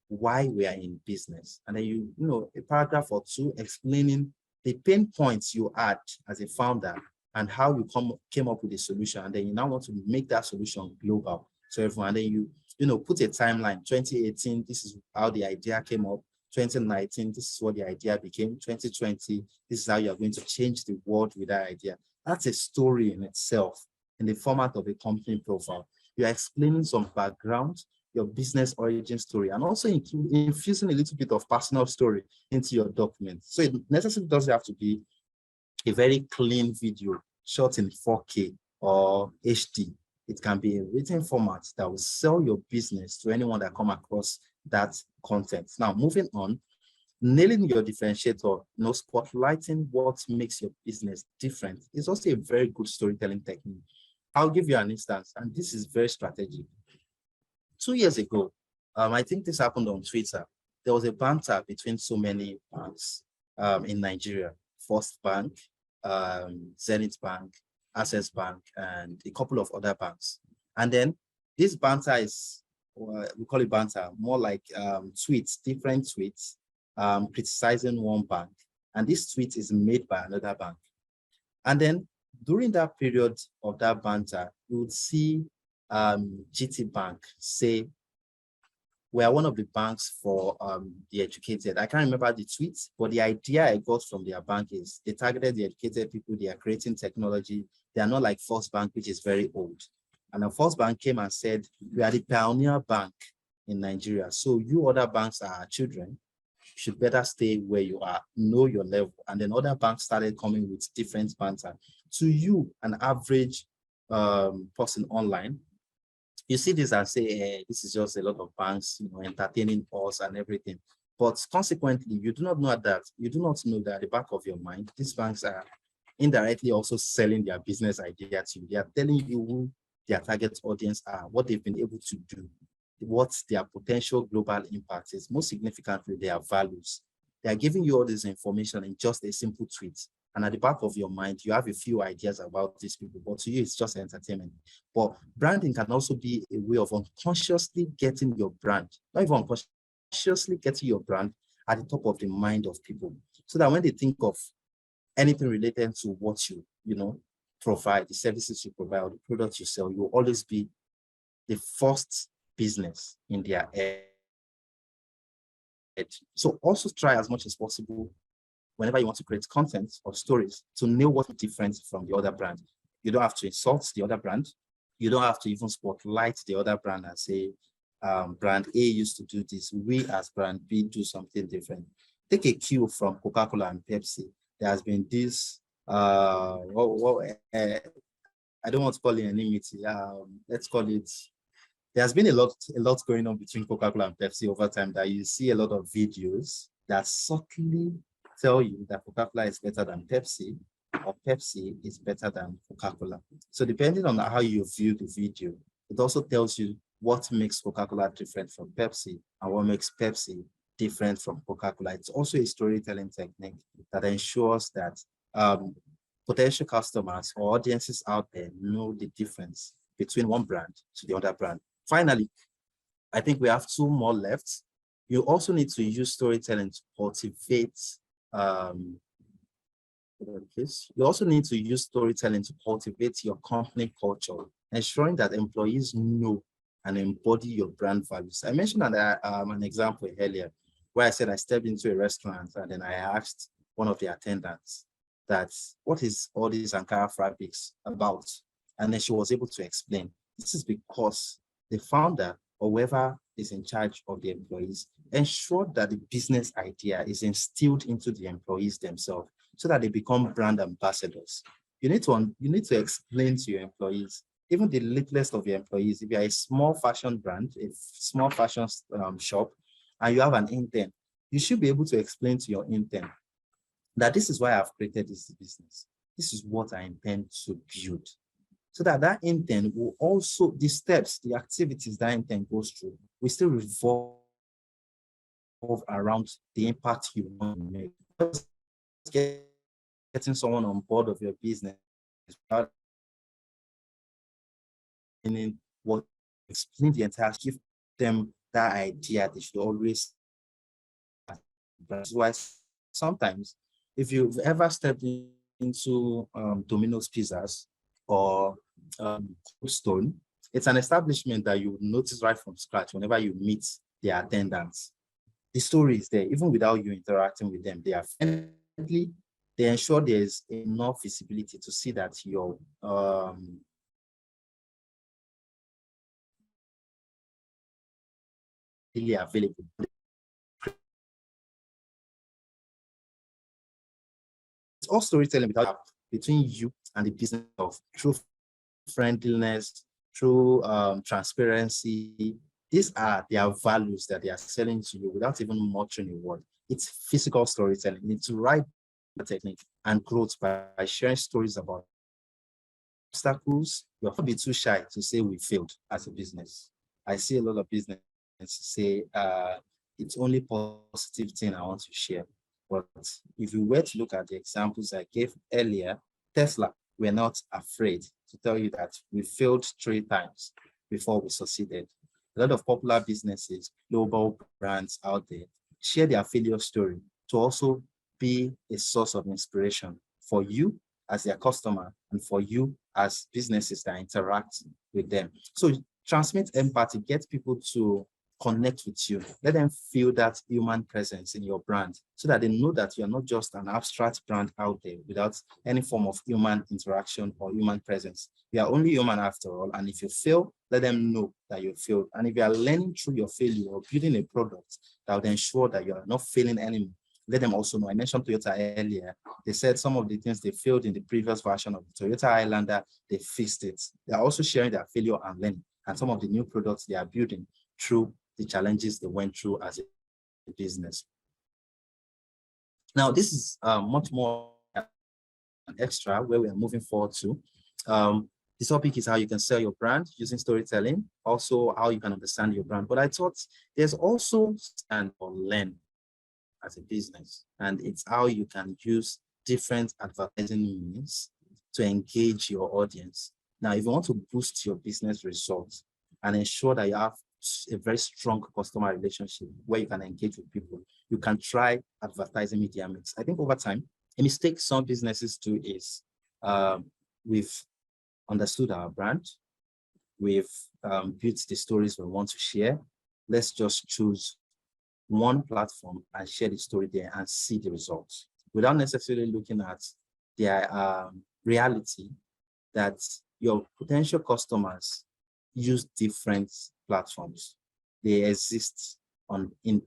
why we are in business. And then a paragraph or two explaining the pain points you had as a founder and how you came up with a solution. And then you now want to make that solution global. So everyone, and then you put a timeline. 2018, this is how the idea came up. 2019, this is what the idea became. 2020, this is how you're going to change the world with that idea. That's a story in itself in the format of a company profile. You're explaining some background, your business origin story, and also infusing a little bit of personal story into your document. So it necessarily doesn't have to be a very clean video shot in 4K or HD. It can be a written format that will sell your business to anyone that come across that content. Now, moving on, Nailing your differentiator, spotlighting what makes your business different is also a very good storytelling technique. I'll give you an instance, and this is very strategic. 2 years ago, I think this happened on Twitter. There was a banter between so many banks in Nigeria: First Bank, Zenith Bank, Access Bank, and a couple of other banks. And then this banter is, we call it banter, more like tweets, different tweets, criticizing one bank. And this tweet is made by another bank. And then during that period of that banter, you would see GT Bank say, "We are one of the banks for the educated." I can't remember the tweets, but the idea I got from their bank is they targeted the educated people. They are creating technology. They are not like First Bank, which is very old. And the First Bank came and said, "We are the pioneer bank in Nigeria. So you other banks are our children. You should better stay where you are, know your level." And then other banks started coming with different banter. To you, an average person online, you see this and say, this is just a lot of banks, entertaining us and everything. But consequently, you do not know that. You do not know that at the back of your mind, these banks are indirectly also selling their business idea to you. They are telling you who their target audience are, what they've been able to do, what their potential global impact is, most significantly, their values. They are giving you all this information in just a simple tweet. And at the back of your mind, you have a few ideas about these people, but to you, it's just entertainment. But branding can also be a way of unconsciously getting your brand, not even unconsciously getting your brand at the top of the mind of people, so that when they think of anything related to what you provide, the services you provide, or the products you sell, you will always be the first business in their head. So also try as much as possible, whenever you want to create content or stories, to know what's different from the other brand. You don't have to insult the other brand. You don't have to even spotlight the other brand and say, brand A used to do this. We as brand B do something different. Take a cue from Coca-Cola and Pepsi. There has been this, I don't want to call it enmity. Let's call it, there's been a lot going on between Coca-Cola and Pepsi over time, that you see a lot of videos that subtly tell you that Coca-Cola is better than Pepsi, or Pepsi is better than Coca-Cola. So depending on how you view the video, it also tells you what makes Coca-Cola different from Pepsi and what makes Pepsi different from Coca-Cola. It's also a storytelling technique that ensures that potential customers or audiences out there know the difference between one brand to the other brand. Finally, I think we have 2 more left. You also need to use storytelling to cultivate you also need to use storytelling to cultivate your company culture, ensuring that employees know and embody your brand values. I mentioned an example earlier where I said I stepped into a restaurant and then I asked one of the attendants that, what is all these Ankara fabrics about? And then she was able to explain. This is because the founder or whoever is in charge of the employees ensure that the business idea is instilled into the employees themselves, so that they become brand ambassadors. You need to explain to your employees, even the littlest of your employees. If you are a small fashion brand, a small fashion shop, and you have an intern, you should be able to explain to your intern that this is why I've created this business. This is what I intend to build. So that intern will also, the steps, the activities that intern goes through, will still revolve around the impact you want to make. Getting someone on board of your business without what, explain the entire, give them that idea. They should always. That's why sometimes, if you've ever stepped into Domino's Pizzas or Cold Stone, it's an establishment that you notice right from scratch whenever you meet the attendants. The story is there, even without you interacting with them. They are friendly. They ensure there's enough visibility to see that you're really available. It's all storytelling between you and the business of true friendliness, through transparency. These are their values that they are selling to you without even muttering a word. it's physical storytelling. You need to write the technique and growth by sharing stories about obstacles. You'll not be too shy to say we failed as a business. I see a lot of business say it's only positive thing I want to share. But if you were to look at the examples I gave earlier, Tesla were not afraid to tell you that we failed 3 times before we succeeded. A lot of popular businesses, global brands out there, share their failure story to also be a source of inspiration for you as their customer and for you as businesses that interact with them. So transmit empathy, get people to connect with you. Let them feel that human presence in your brand so that they know that you're not just an abstract brand out there without any form of human interaction or human presence. We are only human after all. And if you fail, let them know that you failed. And if you are learning through your failure or building a product that would ensure that you are not failing anymore, let them also know. I mentioned Toyota earlier. They said some of the things they failed in the previous version of the Toyota Highlander, they fixed it. They are also sharing their failure and learning and some of the new products they are building through the challenges they went through as a business. Now, this is much more an extra where we are moving forward to. The topic is how you can sell your brand using storytelling, also how you can understand your brand. But I thought there's also stand or learn as a business, and it's how you can use different advertising means to engage your audience. Now, if you want to boost your business results and ensure that you have a very strong customer relationship where you can engage with people, you can try advertising media mix. I think over time, a mistake some businesses do is we've understood our brand, we've built the stories we want to share. Let's just choose one platform and share the story there and see the results without necessarily looking at their reality that your potential customers use different platforms. They exist in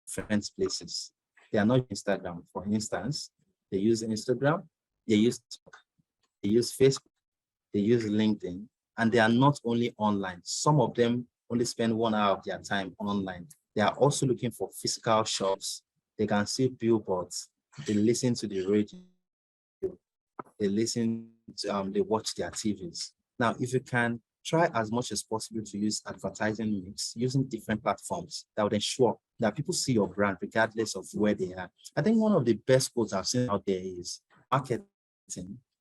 different places. They are not Instagram, for instance. They use Instagram, they use TikTok, they use Facebook, they use LinkedIn, and they are not only online. Some of them only spend 1 hour of their time online. They are also looking for physical shops. They can see billboards. They listen to the radio. They listen to, they watch their TVs. Now, if you can try as much as possible to use advertising mix using different platforms, that would ensure that people see your brand regardless of where they are. I think one of the best quotes I've seen out there is marketing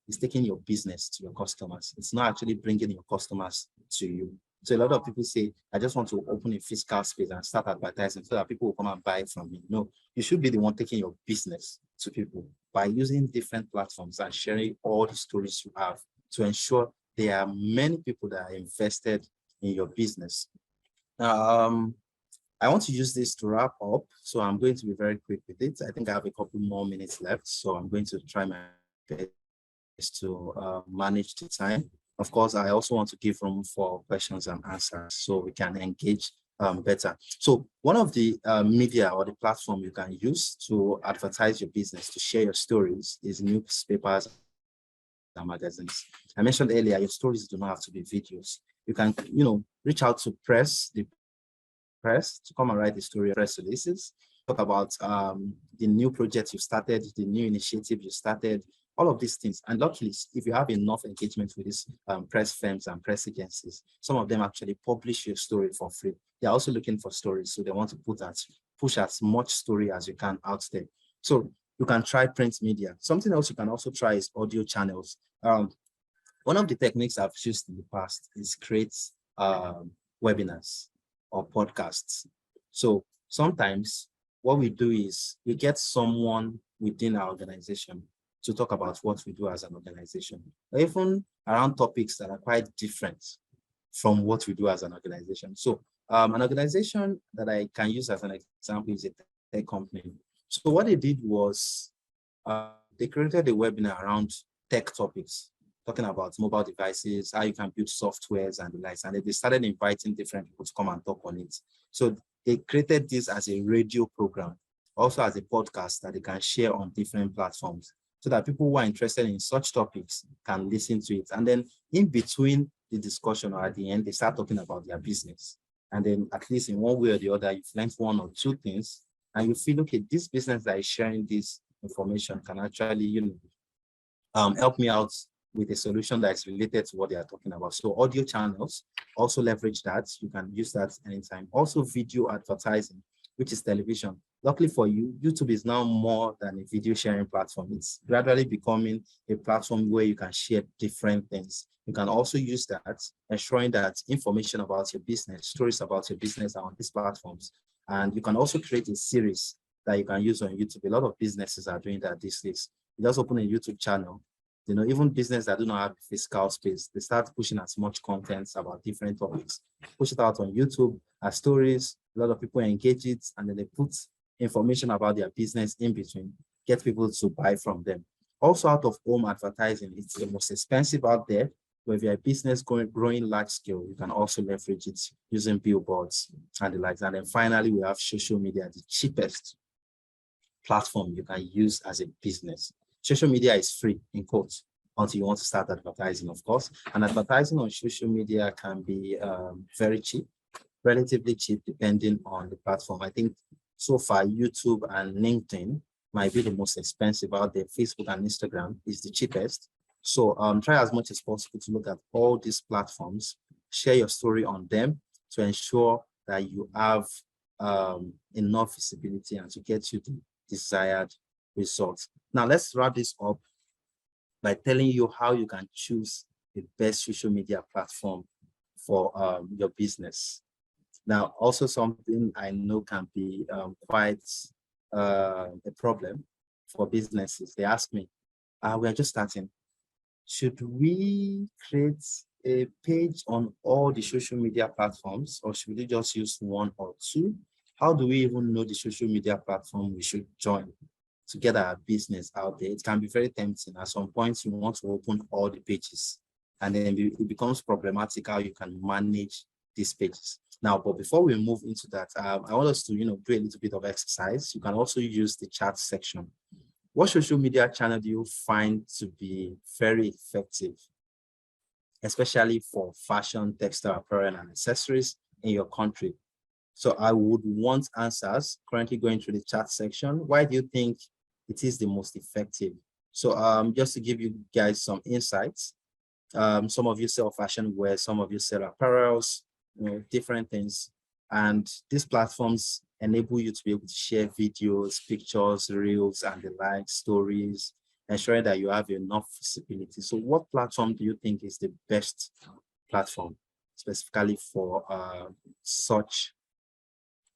is taking your business to your customers. It's not actually bringing your customers to you. So a lot of people say, I just want to open a physical space and start advertising so that people will come and buy from me. No, you should be the one taking your business to people by using different platforms and sharing all the stories you have to ensure there are many people that are invested in your business. I want to use this to wrap up, so I'm going to be very quick with it. I think I have a couple more minutes left, so I'm going to try my best to manage the time. Of course, I also want to give room for questions and answers so we can engage better. So one of the media or the platform you can use to advertise your business, to share your stories, is newspapers and magazines. I mentioned earlier, your stories do not have to be videos. You can, reach out to the press to come and write the story, press releases, talk about the new project you started, the new initiative you started, all of these things. And luckily, if you have enough engagement with these press firms and press agencies, some of them actually publish your story for free. They're also looking for stories, so they want to push as much story as you can out there. So you can try print media. Something else you can also try is audio channels. One of the techniques I've used in the past is create webinars or podcasts. So sometimes what we do is we get someone within our organization to talk about what we do as an organization, or even around topics that are quite different from what we do as an organization. So an organization that I can use as an example is a tech company. So what they did was they created a webinar around tech topics, talking about mobile devices, how you can build softwares and the likes. And they started inviting different people to come and talk on it. So they created this as a radio program, also as a podcast that they can share on different platforms, so that people who are interested in such topics can listen to it. And then in between the discussion or at the end, they start talking about their business. and then at least in one way or the other, you've learned one or two things, and you feel, okay, this business that is sharing this information can actually, help me out with a solution that is related to what they are talking about. So audio channels, also leverage that. You can use that anytime. Also video advertising, which is television. Luckily for you, YouTube is now more than a video sharing platform. It's gradually becoming a platform where you can share different things. You can also use that, ensuring that information about your business, stories about your business are on these platforms. And you can also create a series that you can use on YouTube. A lot of businesses are doing that these days. You just open a YouTube channel. Even business that do not have a physical space, they start pushing as much content about different topics. Push it out on YouTube as stories. A lot of people engage it, and then they put information about their business in between, get people to buy from them. Also, out of home advertising, it's the most expensive out there. But if you're a business growing large scale, you can also leverage it using billboards and the likes. And then finally, we have social media, the cheapest platform you can use as a business. Social media is free, in quotes, until you want to start advertising, of course. And advertising on social media can be very cheap, relatively cheap, depending on the platform. I think so far, YouTube and LinkedIn might be the most expensive out there. Facebook and Instagram is the cheapest. So try as much as possible to look at all these platforms, share your story on them to ensure that you have enough visibility and to get you the desired results. Now, let's wrap this up by telling you how you can choose the best social media platform for your business. Now, also something I know can be quite a problem for businesses. They ask me, we're just starting. Should we create a page on all the social media platforms, or should we just use one or two? How do we even know the social media platform we should join to get our business out there? It can be very tempting. At some point, you want to open all the pages, and then it becomes problematic how you can manage these pages. Now, but before we move into that, I want us to, do a little bit of exercise. You can also use the chat section. What social media channel do you find to be very effective, especially for fashion, textile, apparel, and accessories in your country? So I would want answers. Currently going through the chat section. Why do you think it is the most effective? So just to give you guys some insights, some of you sell fashion wear, some of you sell apparels, different things. And these platforms enable you to be able to share videos, pictures, reels, and the like, stories, ensuring that you have enough visibility. So what platform do you think is the best platform specifically for such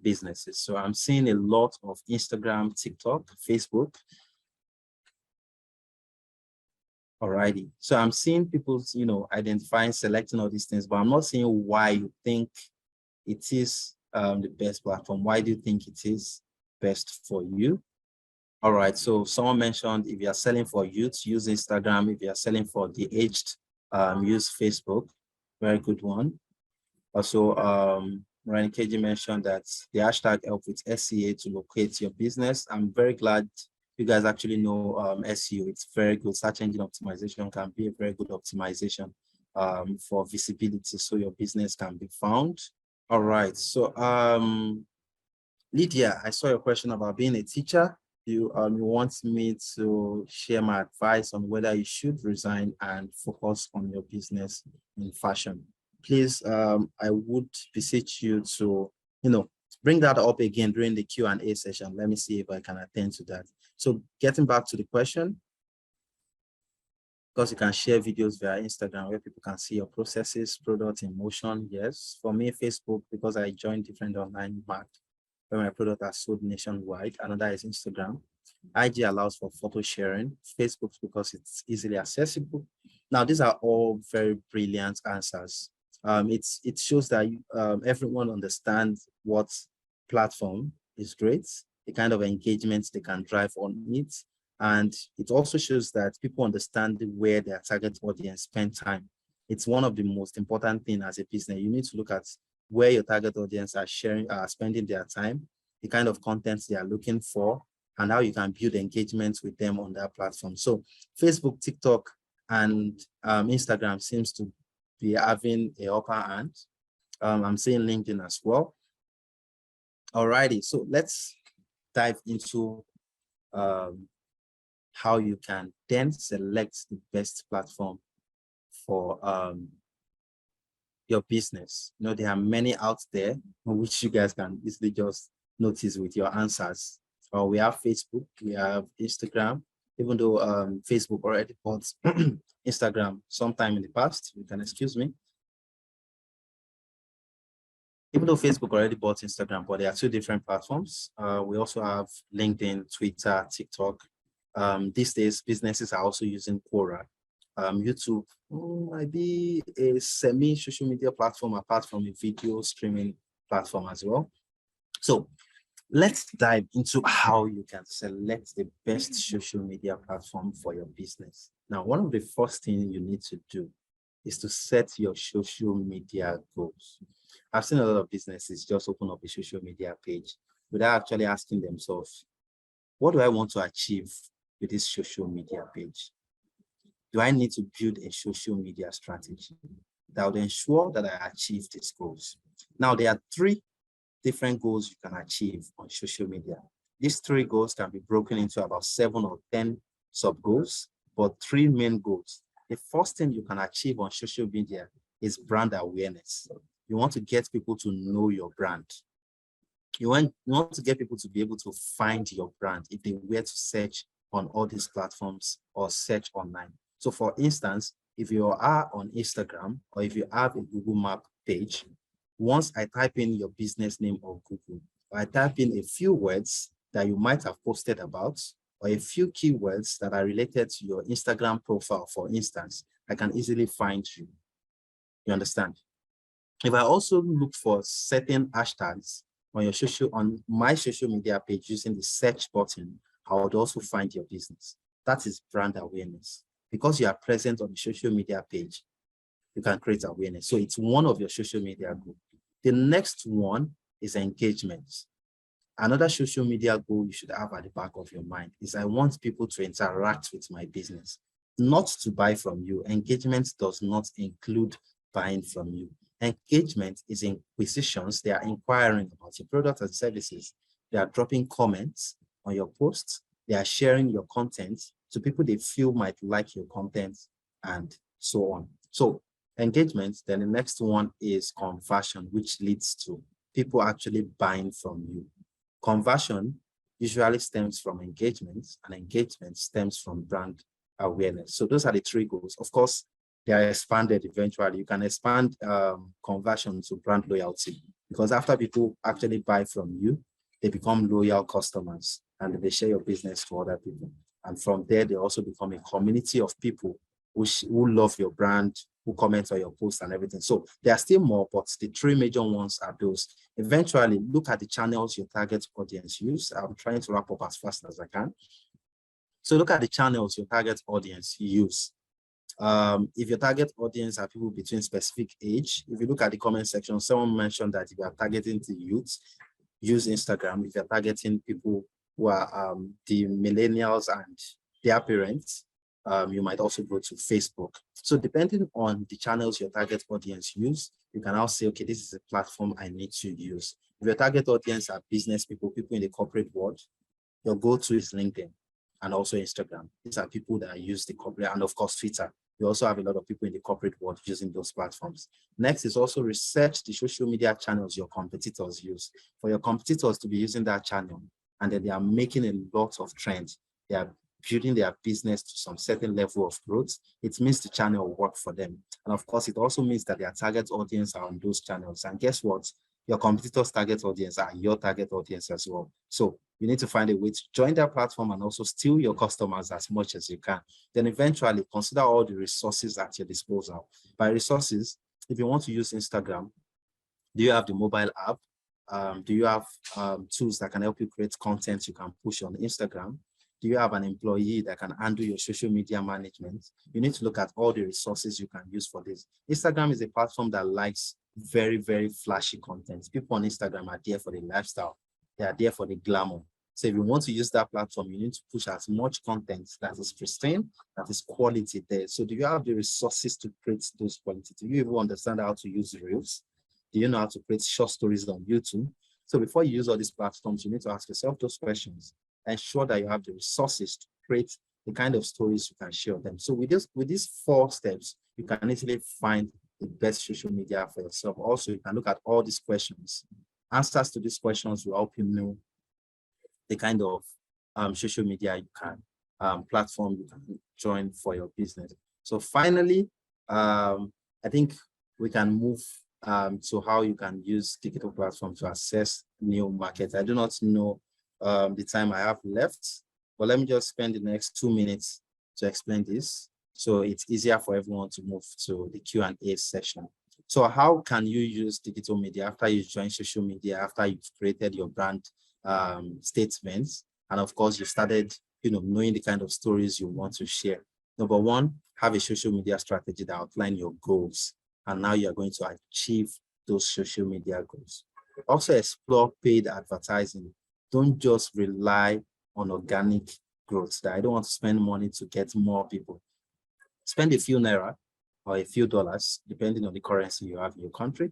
businesses? So I'm seeing a lot of Instagram, TikTok, Facebook. Alrighty. So I'm seeing people, identifying, selecting all these things, but I'm not seeing why you think it is the best platform. Why do you think it is best for you? All right. So someone mentioned if you are selling for youth, use Instagram. If you are selling for the aged, use Facebook. Very good one. Also, Ryan KG mentioned that the hashtag help with SEA to locate your business. I'm very glad you guys actually know SEO. It's very good. Search engine optimization can be a very good optimization for visibility, so your business can be found. All right. So Lydia, I saw your question about being a teacher. You want me to share my advice on whether you should resign and focus on your business in fashion. Please, I would beseech you to, bring that up again during the Q&A session. Let me see if I can attend to that. So getting back to the question, because you can share videos via Instagram where people can see your processes, product in motion. Yes, for me, Facebook, because I joined different online markets where my product are sold nationwide. Another is Instagram. IG allows for photo sharing. Facebook because it's easily accessible. Now, these are all very brilliant answers. It shows that everyone understands what platform is great, the kind of engagement they can drive on it. And it also shows that people understand where their target audience spend time. It's one of the most important things as a business. You need to look at where your target audience are spending their time, the kind of content they are looking for, and how you can build engagement with them on that platform. So Facebook, TikTok, and Instagram seems to be having an upper hand. I'm seeing LinkedIn as well. Alrighty, so let's dive into how you can then select the best platform for your business. You know, there are many out there which you guys can easily just notice with your answers. We have Facebook, we have Instagram, even though Facebook already bought Instagram sometime in the past, you can excuse me. Even though Facebook already bought Instagram, but there are two different platforms. We also have LinkedIn, Twitter, TikTok. These days, businesses are also using Quora. YouTube might be a semi-social media platform apart from a video streaming platform as well. So let's dive into how you can select the best social media platform for your business. Now, one of the first things you need to do is to set your social media goals. I've seen a lot of businesses just open up a social media page without actually asking themselves, what do I want to achieve with this social media page? Do I need to build a social media strategy that would ensure that I achieve these goals? Now, there are 3 different goals you can achieve on social media. These 3 goals can be broken into about 7 or 10 sub-goals, but 3 main goals. The first thing you can achieve on social media is brand awareness. You want to get people to know your brand. You want to get people to be able to find your brand if they were to search on all these platforms or search online. So for instance, if you are on Instagram or if you have a Google Map page, once I type in your business name on Google, I type in a few words that you might have posted about, or a few keywords that are related to your Instagram profile, for instance, I can easily find you. You understand? If I also look for certain hashtags on my social media page using the search button, I would also find your business. That is brand awareness. Because you are present on the social media page, you can create awareness. So it's one of your social media goals. The next one is engagement. Another social media goal you should have at the back of your mind is I want people to interact with my business, not to buy from you. Engagement does not include buying from you. Engagement is inquisitions. They are inquiring about your products and services. They are dropping comments on your posts. They are sharing your content to people they feel might like your content and so on. So engagement, then the next one is conversion, which leads to people actually buying from you. Conversion usually stems from engagement, and engagement stems from brand awareness. So those are the 3 goals. Of course, they are expanded eventually. You can expand conversion to brand loyalty, because after people actually buy from you, they become loyal customers and they share your business to other people. And from there, they also become a community of people who love your brand, who comment on your posts and everything. So there are still more, but the 3 major ones are those. Eventually, look at the channels your target audience use. I'm trying to wrap up as fast as I can. So look at the channels your target audience use. If your target audience are people between specific age, if you look at the comment section, someone mentioned that if you are targeting the youth, use Instagram. If you're targeting people who are the millennials and their parents, you might also go to Facebook. So depending on the channels your target audience use, you can now say, okay, this is a platform I need to use. If your target audience are business people, people in the corporate world, your go-to is LinkedIn and also Instagram. These are people that use the corporate, and of course, Twitter. You also have a lot of people in the corporate world using those platforms. Next is also research the social media channels your competitors use. For your competitors to be using that channel, and then they are making a lot of trends, they are building their business to some certain level of growth, it means the channel will work for them. And of course, it also means that their target audience are on those channels. And guess what? Your competitors' target audience are your target audience as well. So you need to find a way to join their platform and also steal your customers as much as you can. Then eventually consider all the resources at your disposal. By resources, if you want to use Instagram, do you have the mobile app? Do you have tools that can help you create content you can push on Instagram? Do you have an employee that can handle your social media management? You need to look at all the resources you can use for this. Instagram is a platform that likes very, very flashy content. People on Instagram are there for the lifestyle. They are there for the glamour. So if you want to use that platform, you need to push as much content that is pristine, that is quality there. So do you have the resources to create those quality? Do you even understand how to use Reels? Do you know how to create short stories on YouTube? So before you use all these platforms, you need to ask yourself those questions. Ensure that you have the resources to create the kind of stories you can share them. So with these 4 steps, you can easily find the best social media for yourself. Also, you can look at all these questions. Answers to these questions will help you know the kind of social media you can, platform you can join for your business. So finally, I think we can move to how you can use digital platforms to access new markets. I do not know the time I have left, but let me just spend the next 2 minutes to explain this, so it's easier for everyone to move to the Q&A session. So how can you use digital media after you join social media, after you've created your brand statements, and of course you started knowing the kind of stories you want to share? Number 1, have a social media strategy that outlines your goals, and now you're going to achieve those social media goals. Also explore paid advertising. Don't just rely on organic growth, that I don't want to spend money to get more people. Spend a few naira or a few dollars, depending on the currency you have in your country,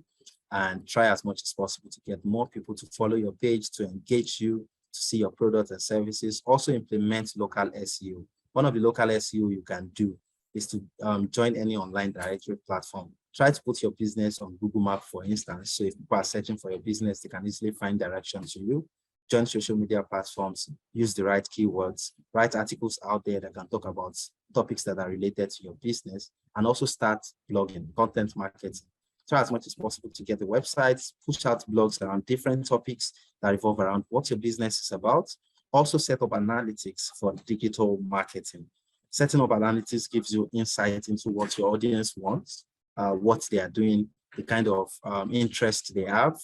and try as much as possible to get more people to follow your page, to engage you, to see your products and services. Also implement local SEO. One of the local SEO you can do is to join any online directory platform. Try to put your business on Google Maps, for instance. So if people are searching for your business, they can easily find directions to you. Join social media platforms, use the right keywords, write articles out there that can talk about topics that are related to your business, and also start blogging, content marketing. Try as much as possible to get the websites, push out blogs around different topics that revolve around what your business is about. Also set up analytics for digital marketing. Setting up analytics gives you insight into what your audience wants, what they are doing, the kind of interest they have,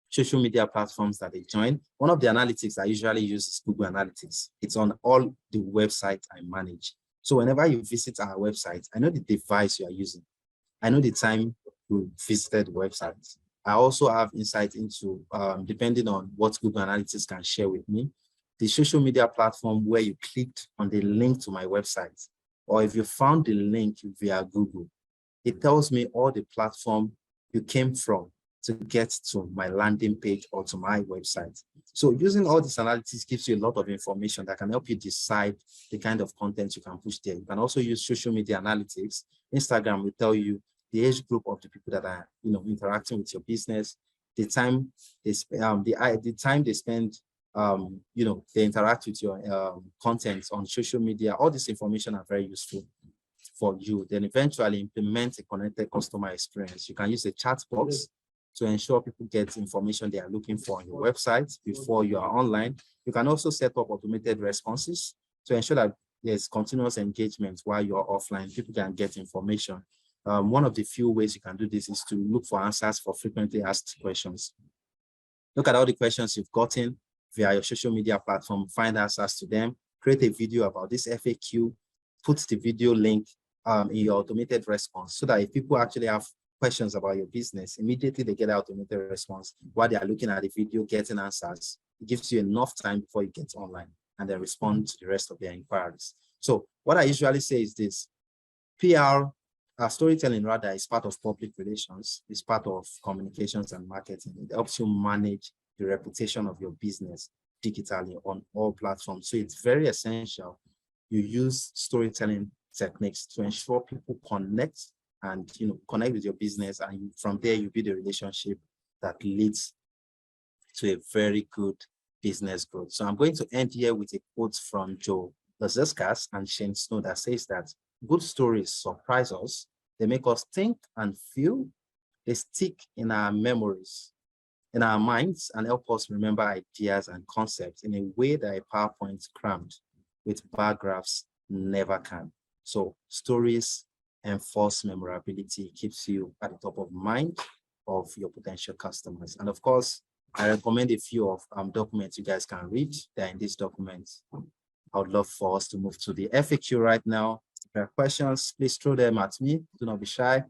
social media platforms that they join. One of the analytics I usually use is Google Analytics. It's on all the websites I manage. So whenever you visit our website, I know the device you are using. I know the time you visited the website. I also have insight into, depending on what Google Analytics can share with me, the social media platform where you clicked on the link to my website, or if you found the link via Google, it tells me all the platform you came from to get to my landing page or to my website. So using all this analytics gives you a lot of information that can help you decide the kind of content you can push there. You can also use social media analytics. Instagram will tell you the age group of the people that are interacting with your business, the time they spend, they spend, they interact with your content on social media. All this information are very useful for you. Then eventually implement a connected customer experience. You can use a chat box to ensure people get information they are looking for on your website before you are online. You can also set up automated responses to ensure that there's continuous engagement while you're offline. People can get information. One of the few ways you can do this is to look for answers for frequently asked questions. Look at all the questions you've gotten via your social media platform, find answers to them, create a video about this FAQ, put the video link in your automated response, so that if people actually have questions about your business, immediately they get an automated response while they are looking at the video, getting answers. It gives you enough time before you get online and then respond to the rest of their inquiries. So what I usually say is this: PR, storytelling rather, is part of public relations, is part of communications and marketing. It helps you manage the reputation of your business digitally on all platforms. So it's very essential you use storytelling techniques to ensure people connect and connect with your business, and from there you build a relationship that leads to a very good business growth. So I'm going to end here with a quote from Joe Lazarus and Shane Snow that says that good stories surprise us, they make us think and feel, they stick in our memories, in our minds, and help us remember ideas and concepts in a way that a PowerPoint crammed with bar graphs never can. So stories enforce memorability, keeps you at the top of mind of your potential customers. And of course, I recommend a few of documents you guys can read. They're in these documents. I would love for us to move to the FAQ right now. If there are questions, please throw them at me. Do not be shy.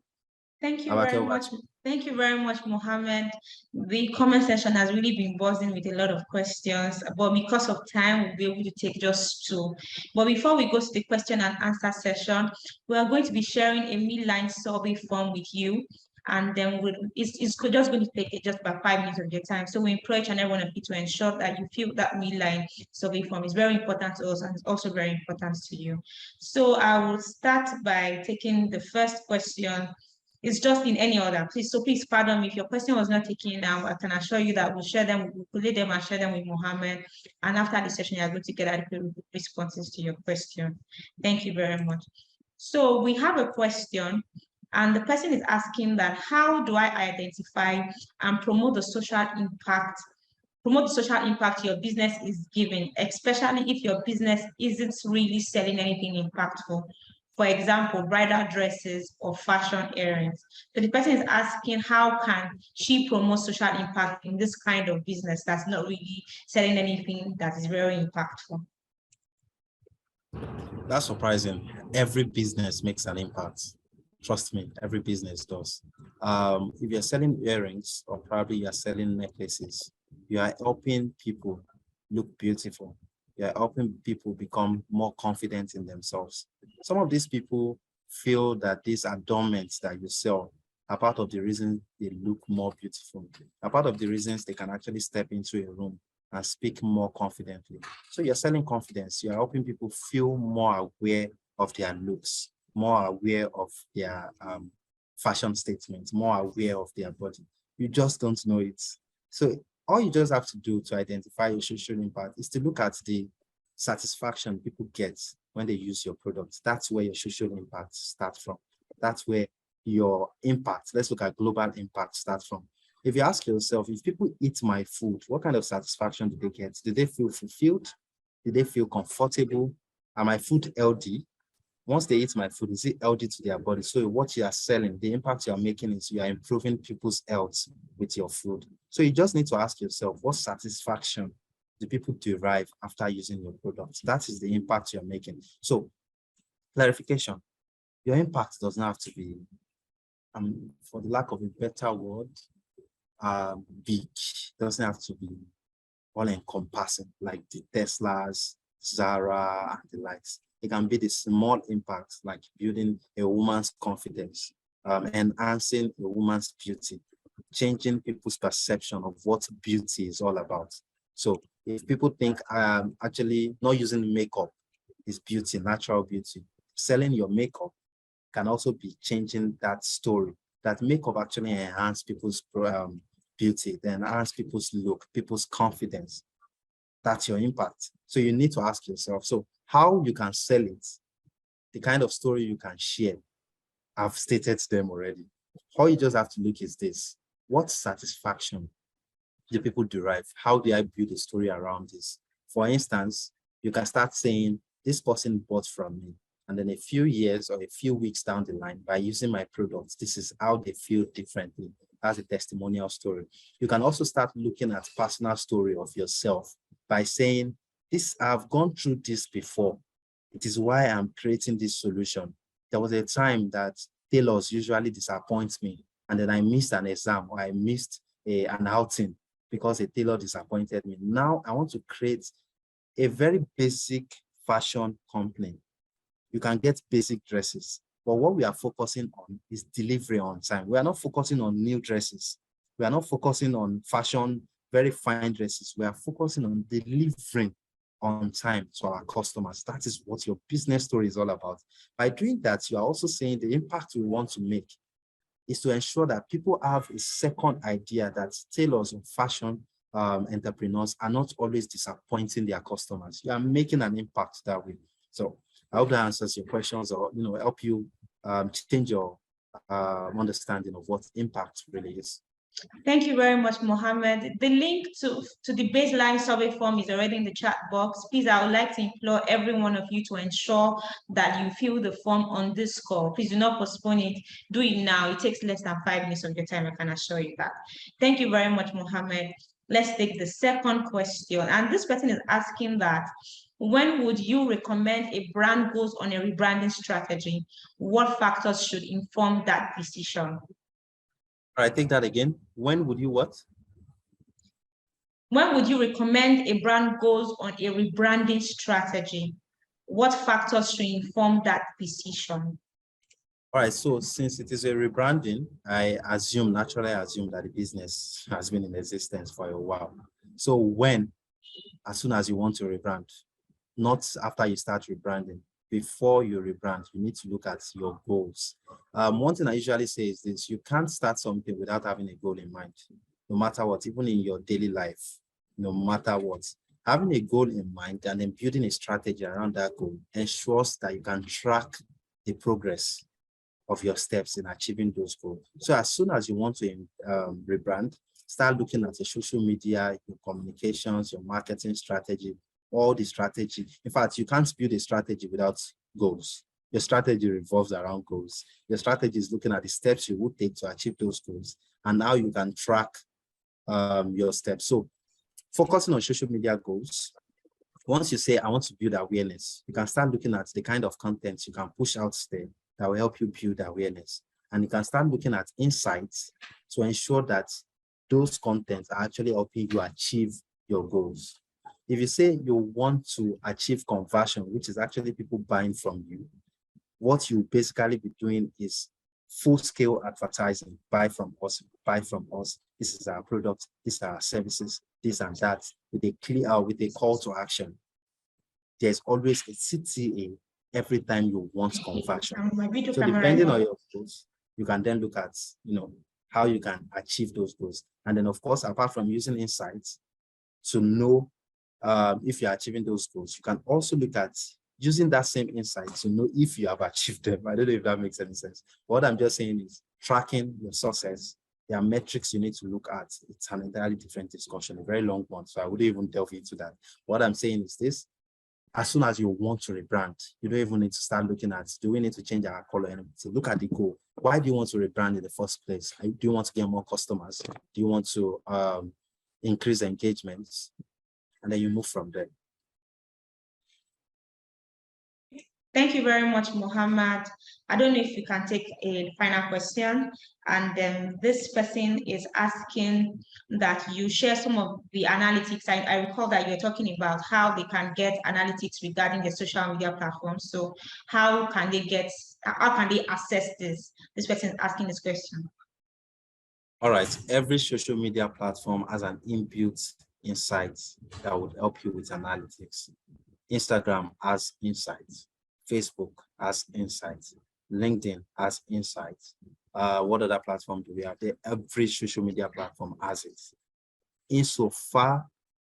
Thank you very much. Thank you very much, Mohammed. The comment section has really been buzzing with a lot of questions, but because of time, we'll be able to take just 2. But before we go to the question and answer session, we are going to be sharing a midline survey form with you. and then it's just going to take just about 5 minutes of your time. So we encourage and every one of you to ensure that you fill that line survey form. It's very important to us and it's also very important to you. So I will start by taking the first question. It's just in any order, please. So please pardon me if your question was not taken now. I can assure you that we'll share them, we'll collate them and share them with Mohammed. And after the session, you're going to get adequate responses to your question. Thank you very much. So we have a question, and the person is asking that, how do I identify and promote the social impact your business is giving, especially if your business isn't really selling anything impactful? For example, bridal dresses or fashion earrings. So the person is asking, how can she promote social impact in this kind of business that's not really selling anything that is very impactful? That's surprising. Every business makes an impact. Trust me, every business does. If you're selling earrings or probably you're selling necklaces, you are helping people look beautiful. You're helping people become more confident in themselves. Some of these people feel that these adornments that you sell are part of the reason they look more beautiful, are part of the reasons they can actually step into a room and speak more confidently. So you're selling confidence. You're helping people feel more aware of their looks, more aware of their fashion statements, more aware of their body. You just don't know it. So all you just have to do to identify your social impact is to look at the satisfaction people get when they use your product. That's where your social impact starts from. That's where your impact, let's look at global impact, starts from. If you ask yourself, if people eat my food, what kind of satisfaction do they get? Do they feel fulfilled? Do they feel comfortable? Are my food healthy? Once they eat my food, is it healthy to their body? So what you are selling, the impact you are making is you are improving people's health with your food. So you just need to ask yourself, what satisfaction do people derive after using your product? That is the impact you're making. So clarification, your impact does not have to be, for the lack of a better word, big. It doesn't have to be all-encompassing like the Teslas, Zara, and the likes. It can be the small impact, like building a woman's confidence, enhancing a woman's beauty, changing people's perception of what beauty is all about. So if people think actually not using makeup is beauty, natural beauty, selling your makeup can also be changing that story. That makeup actually enhance people's beauty, then enhance people's look, people's confidence. That's your impact. So you need to ask yourself, so how you can sell it, the kind of story you can share. I've stated them already. All you just have to look is this: what satisfaction do people derive? How do I build a story around this? For instance, you can start saying, this person bought from me, and then a few years or a few weeks down the line, by using my products, this is how they feel differently. As a testimonial story. You can also start looking at personal story of yourself by saying, I've gone through this before. It is why I'm creating this solution. There was a time that tailors usually disappoint me, and then I missed an exam or I missed an outing because a tailor disappointed me. Now I want to create a very basic fashion company. You can get basic dresses, but what we are focusing on is delivery on time. We are not focusing on new dresses. We are not focusing on fashion, very fine dresses. We are focusing on delivering on time to our customers. That is what your business story is all about. By doing that, you are also saying the impact we want to make is to ensure that people have a second idea that tailors and fashion entrepreneurs are not always disappointing their customers. You are making an impact that way. So I hope that answers your questions, or help you change your understanding of what impact really is. Thank you very much, Mohammed. The link to the baseline survey form is already in the chat box. Please, I would like to implore every one of you to ensure that you fill the form on this call. Please do not postpone it. Do it now. It takes less than 5 minutes of your time, I can assure you that. Thank you very much, Mohammed. Let's take the second question. And this person is asking that, when would you recommend a brand goes on a rebranding strategy? What factors should inform that decision? All right, take that again. When would you what? When would you recommend a brand goes on a rebranding strategy? What factors should inform that decision? All right, so since it is a rebranding, naturally assume that the business has been in existence for a while. So as soon as you want to rebrand, not after you start rebranding, before you rebrand, you need to look at your goals. One thing I usually say is this: you can't start something without having a goal in mind, no matter what, even in your daily life, no matter what. Having a goal in mind and then building a strategy around that goal ensures that you can track the progress of your steps in achieving those goals. So as soon as you want to rebrand, start looking at your social media, your communications, your marketing strategy, all the strategy. In fact, you can't build a strategy without goals. Your strategy revolves around goals. Your strategy is looking at the steps you would take to achieve those goals and how you can track your steps. So focusing on social media goals, once you say, I want to build awareness, you can start looking at the kind of content you can push out there that will help you build awareness. And you can start looking at insights to ensure that those contents are actually helping you achieve your goals. If you say you want to achieve conversion, which is actually people buying from you, what you basically be doing is full-scale advertising. Buy from us, buy from us. This is our product, these are our services, this and that, with a call to action. There's always a CTA every time you want conversion. So depending on your goals, you can then look at, how you can achieve those goals. And then of course, apart from using insights to know if you're achieving those goals, you can also look at using that same insight to know if you have achieved them. I don't know if that makes any sense. What I'm just saying is tracking your success. There are metrics you need to look at. It's an entirely different discussion, a very long one. So I wouldn't even delve into that. What I'm saying is this: as soon as you want to rebrand, you don't even need to start looking at, do we need to change our color? And look at the goal. Why do you want to rebrand in the first place? Do you want to get more customers? Do you want to increase engagements? And then you move from there. Thank you very much, Mohammed. I don't know if you can take a final question. And then this person is asking that you share some of the analytics. I recall that you're talking about how they can get analytics regarding the social media platforms. So how can they access this? This person is asking this question. All right, every social media platform has an inbuilt insight that would help you with analytics. Instagram has insights. Facebook has insights. LinkedIn has insights. What other platform do we have? Every social media platform has it. Insofar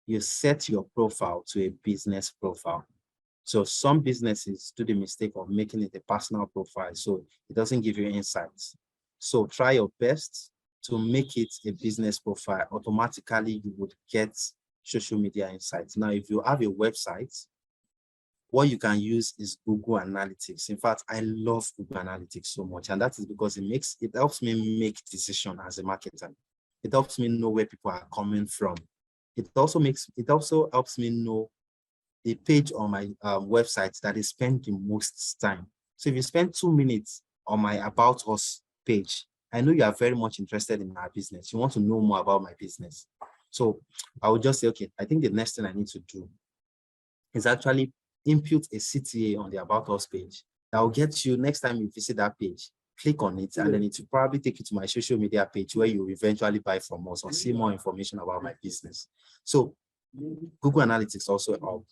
you set your profile to a business profile. So some businesses do the mistake of making it a personal profile, so it doesn't give you insights. So try your best to make it a business profile. Automatically, you would get social media insights. Now, if you have a website, what you can use is Google Analytics. In fact, I love Google Analytics so much, and that is because it helps me make decisions as a marketer. It helps me know where people are coming from. It also helps me know the page on my website that I spend the most time. So if you spend 2 minutes on my About Us page, I know you are very much interested in my business. You want to know more about my business. So I would just say, okay, I think the next thing I need to do is actually input a CTA on the About Us page that will get you, next time you visit that page, click on it, and then it will probably take you to my social media page where you eventually buy from us or see more information about my business. So Google Analytics also help.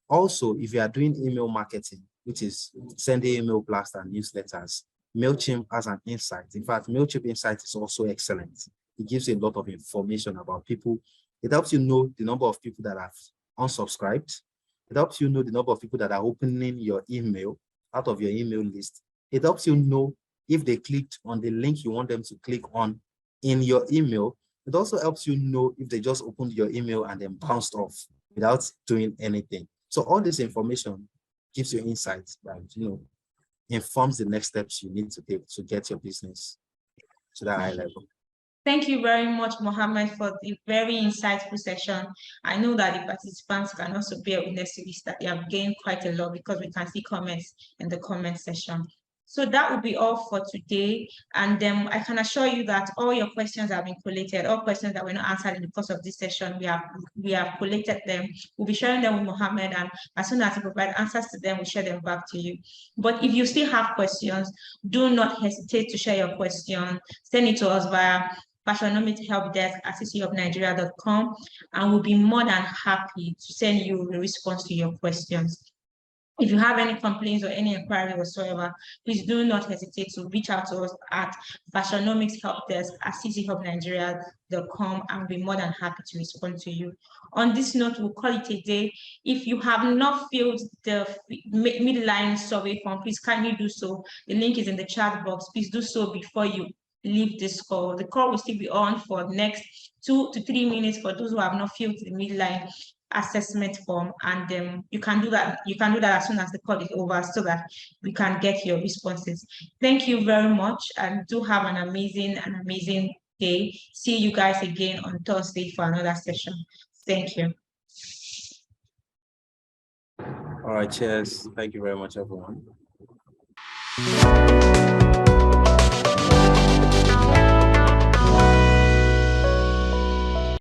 Also, if you are doing email marketing, which is sending email blasts and newsletters, MailChimp has an insight. In fact, MailChimp Insight is also excellent. It gives you a lot of information about people. It helps you know the number of people that have unsubscribed. It helps you know the number of people that are opening your email out of your email list. It helps you know if they clicked on the link you want them to click on in your email. It also helps you know if they just opened your email and then bounced off without doing anything. So all this information gives you insights that, informs the next steps you need to take to get your business to that high level. Thank you very much, Mohammed, for the very insightful session. I know that the participants can also bear witness to this, that they have gained quite a lot because we can see comments in the comment section. So that will be all for today. And I can assure you that all your questions have been collated, all questions that were not answered in the course of this session, we have collated them. We'll be sharing them with Mohammed, and as soon as he provides answers to them, we'll share them back to you. But if you still have questions, do not hesitate to share your question. Send it to us via Fashionomics Help Desk at cchubnigeria.com, and we'll be more than happy to send you a response to your questions. If you have any complaints or any inquiry whatsoever, please do not hesitate to reach out to us at Fashionomics Help Desk at cchubnigeria.com, and we'll be more than happy to respond to you. On this note, we'll call it a day. If you have not filled the midline survey form, please kindly do so. The link is in the chat box. Please do so before you leave this call. The call will still be on for the next 2 to 3 minutes for those who have not filled the midline assessment form, and you can do that as soon as the call is over so that we can get your responses. Thank you very much, and do have an amazing day. See you guys again on Thursday for another session. Thank you. All right, cheers. Thank you very much, everyone.